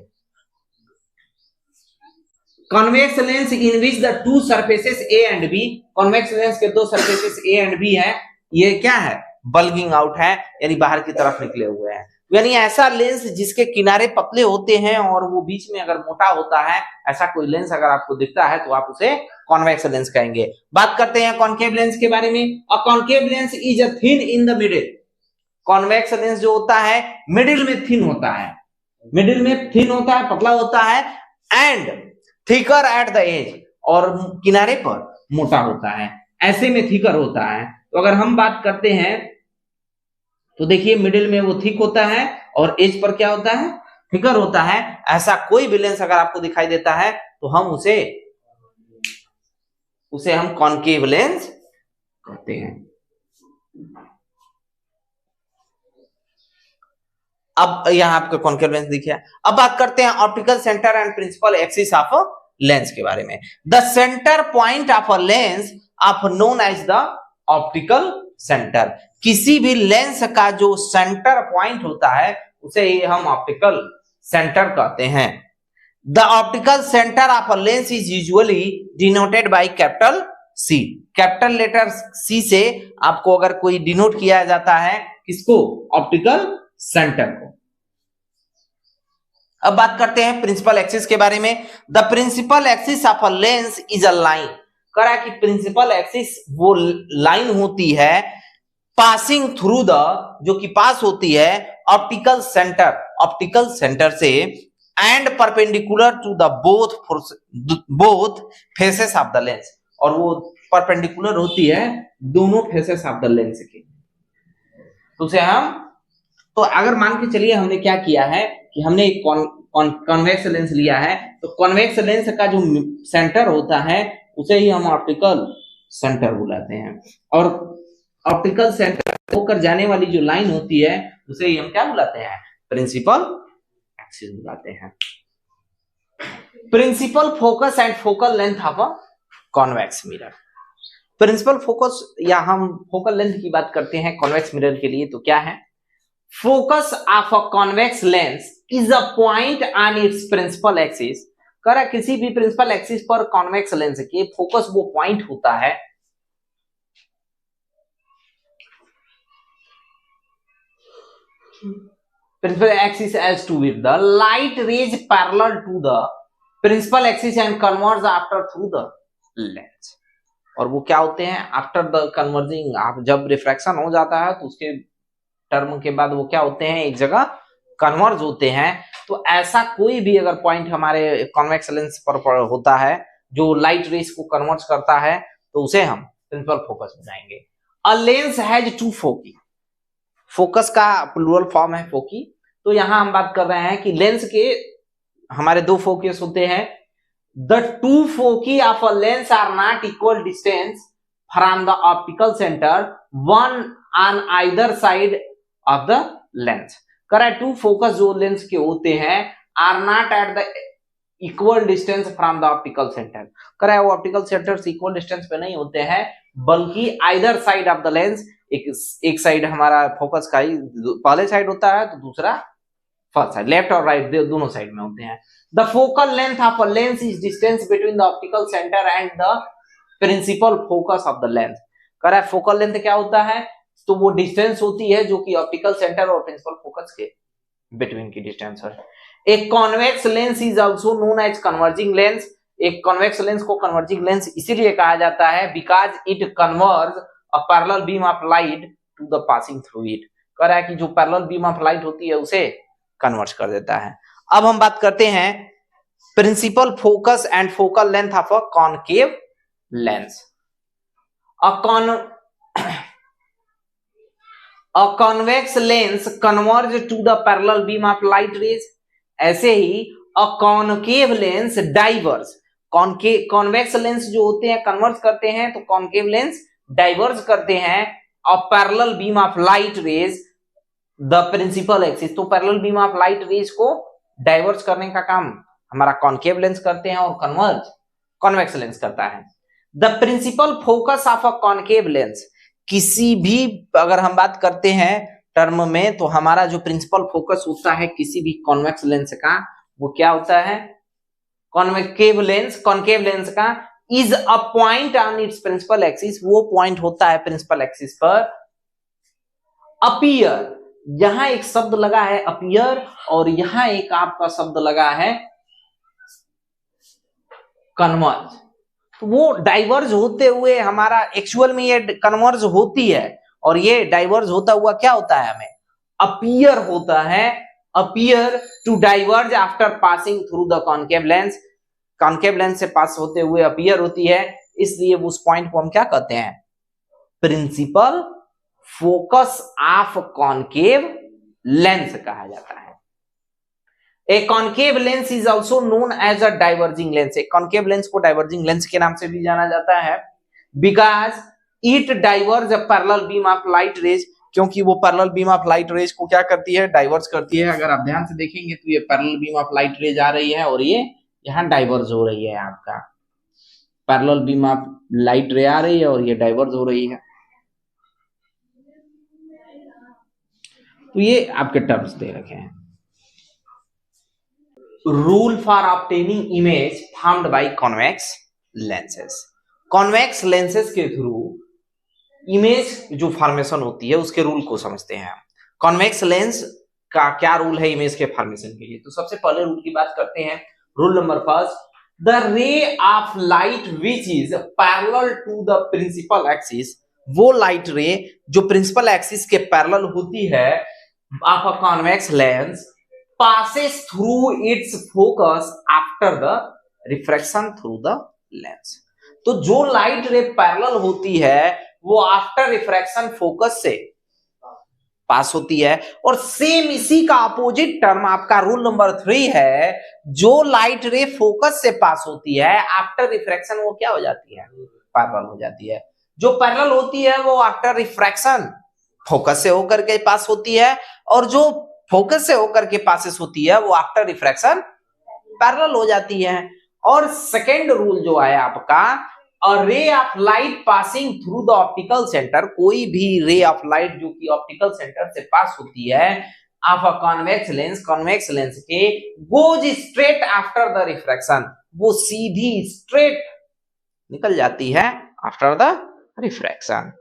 [SPEAKER 1] Convex lens in which the two surfaces A and B, convex lens के दो सरफेसेस ए एंड बी है, ये क्या है, बल्गिंग आउट है, यानी बाहर की तरफ निकले हुए हैं। यानी ऐसा लेंस जिसके किनारे पतले होते हैं और वो बीच में अगर मोटा होता है, ऐसा कोई लेंस अगर आपको दिखता है तो आप उसे कॉन्वेक्स लेंस कहेंगे। बात करते हैं कॉन्केव लेंस के बारे में। अ concave lens is a thin in the middle. Convex lens जो होता है मिडिल में थिन होता है, मिडिल में थिन होता है, पतला होता है, and thicker at the edge, और किनारे पर मोटा होता है, ऐसे में थिकर होता है। तो अगर हम बात करते हैं तो देखिए मिडिल में वो थिक होता है और एज पर क्या होता है, थिकर होता है। ऐसा कोई भी लेंस अगर आपको दिखाई देता है तो हम उसे हम कॉन्केव लेंस कहते हैं। अब यहां आपको कॉन्केव लेंस दिखे। अब बात करते हैं optical centre and principal axis of lens के बारे में। The centre point of a lens of known as the optical centre. किसी भी लेंस का जो सेंटर पॉइंट होता है उसे ही हम ऑप्टिकल सेंटर कहते हैं। The optical centre of a lens is usually denoted by capital C. Capital letter C से आपको अगर कोई डिनोट किया जाता है, किसको, ऑप्टिकल सेंटर को। अब बात करते हैं प्रिंसिपल एक्सिस के बारे में। The principal axis of a lens is a line. कह रहा है कि प्रिंसिपल एक्सिस वो लाइन होती है पासिंग थ्रू द, जो कि पास होती है ऑप्टिकल सेंटर से, and perpendicular to the both faces of the lens, और वो परपेंडिकुलर होती है दोनों फेसेस ऑफ द लेंस के। तो उसे हम, तो अगर मान के चलिए हमने क्या किया है कि हमने एक कॉन्वेक्स लेंस लिया है, तो कॉन्वेक्स लेंस का जो सेंटर होता है उसे ही हम ऑप्टिकल सेंटर बुलाते हैं, और ऑप्टिकल सेंटर होकर जाने वाली जो लाइन होती है उसे ही हम क्या बुलाते हैं, प्रिंसिपल एक्सिस बुलाते हैं। Principal focus and focal length of a convex mirror. Principal focus या हम फोकल लेंथ की बात करते हैं कॉन्वेक्स मिरर के लिए, तो क्या है, focus of a convex lens is a point on its principal axis. कह रहा किसी भी प्रिंसिपल एक्सिस पर कॉन्वेक्स लेंस के फोकस वो पॉइंट होता है principal axis as to with the light rays parallel to the principal axis and converge after through the lens. और वो क्या होते हैं? आफ्टर द कन्वर्जिंग, आप जब रिफ्रैक्शन हो जाता है तो उसके टर्म के बाद वो क्या होते हैं? एक जगह कन्वर्ज होते हैं। तो ऐसा कोई भी अगर पॉइंट हमारे कॉन्वेक्स लेंस पर होता है जो लाइट रेस को कन्वर्ज करता है तो उसे हम प्रिंसिपल फोकस बनाएंगे। A lens has two foci, focus का प्लूरल फॉर्म है फोकी। तो यहां हम बात कर रहे हैं कि लेंस के हमारे दो फोकस होते हैं। The two foci of a lens are not equal distance from the optical centre, one on either side of the lens. कह रहा है टू फोकस जो लेंस के होते हैं are not at the equal distance from the optical centre. कह रहा है वो ऑप्टिकल सेंटर से इक्वल डिस्टेंस पे नहीं होते हैं, बल्कि either side of the lens, एक साइड हमारा फोकस का ही पहले साइड होता है तो दूसरा फर्स्ट साइड, लेफ्ट और राइट दोनों साइड में होते हैं। The focal length of a lens is distance between the optical centre and the principal focus of the lens. कह रहा है फोकल लेंथ क्या होता है? तो वो डिस्टेंस होती है जो कि ऑप्टिकल सेंटर और प्रिंसिपल फोकस के बिटवीन की डिस्टेंस है। एक convex lens is also known as converging lens. एक कॉन्वेक्स लेंस को कन्वर्जिंग लेंस इसीलिए कहा जाता है because it converge a parallel beam of light to the passing through it. कह रहा है कि जो पैरेलल बीम ऑफ लाइट होती है उसे कन्वर्ज कर देता है। अब हम बात करते हैं principal focus and focal length of a concave lens. A convex lens converge to the parallel beam of light rays। ऐसे ही a concave lens diverge। Convex lens जो होते हैं कन्वर्ज करते हैं, तो कॉन्केव लेंस डाइवर्ज करते हैं a parallel beam of light rays the principal axis। तो parallel beam of light raise को डाइवर्ज करने का काम हमारा कॉन्केव लेंस करते हैं और कन्वर्ज कॉन्वेक्स लेंस करता है। The principal focus of a concave lens, किसी भी अगर हम बात करते हैं टर्म में तो हमारा जो प्रिंसिपल फोकस होता है किसी भी कॉन्वेक्स लेंस का वो क्या होता है? कॉन्केव लेंस का is a point on its principal axis. वो पॉइंट होता है प्रिंसिपल एक्सिस पर। अपीयर, यहां एक शब्द लगा है अपीयर और यहां एक आपका शब्द लगा है कन्वर्ज। तो वो डाइवर्ज होते हुए हमारा एक्चुअल में ये कन्वर्ज होती है और ये डाइवर्ज होता हुआ क्या होता है? हमें अपीयर होता है। Appear to diverge after passing through the concave lens. Concave lens से पास होते हुए अपीयर होती है, इसलिए उस पॉइंट को हम क्या कहते हैं? Principal focus of concave lens कहा जाता है। A concave lens is also known as a diverging lens। एक concave lens को diverging lens के नाम से भी जाना जाता है because it diverges a parallel beam of light rays। क्योंकि वो parallel beam of light raise को क्या करती है? डाइवर्ज करती है। अगर आप ध्यान से देखेंगे तो ये parallel beam of light rays आ रही है और ये यहाँ डाइवर्ज हो रही है। आपका पैरेलल बीम ऑफ लाइट रे आ रही है और ये डाइवर्ज हो रही है। तो ये आपके टर्म्स दे रखे हैं। Rule for obtaining image formed by convex lenses. Convex lenses के थ्रू इमेज जो फॉर्मेशन होती है उसके रूल को समझते हैं। कॉन्वेक्स लेंस का क्या रूल है इमेज के फॉर्मेशन के लिए? तो सबसे पहले रूल की बात करते हैं। Rule number first, the ray of light which is parallel to the principal axis. वो लाइट रे जो प्रिंसिपल एक्सिस के पैरेलल होती है of a convex lens passes through its focus after the refraction through the lens। तो जो light ray parallel होती है वो आफ्टर रिफ्रैक्शन फोकस से पास होती है। और सेम इसी का अपोजिट टर्म आपका रूल नंबर 3 है, जो लाइट रे फोकस से पास होती है आफ्टर रिफ्रैक्शन वो क्या हो जाती है? पैरेलल हो जाती है। जो पैरेलल होती है वो आफ्टर रिफ्रैक्शन फोकस से होकर के पास होती है और जो फोकस से होकर के पासेस होती है वो आफ्टर रिफ्रैक्शन पैरेलल हो जाती है। और सेकेंड रूल जो है आपका, a ray of light passing through the optical centre, कोई भी रे ऑफ लाइट जो कि ऑप्टिकल सेंटर से पास होती है ऑफ अ कॉन्वेक्स लेंस के, goes straight after the refraction, वो सीधी स्ट्रेट निकल जाती है आफ्टर द रिफ्रैक्शन।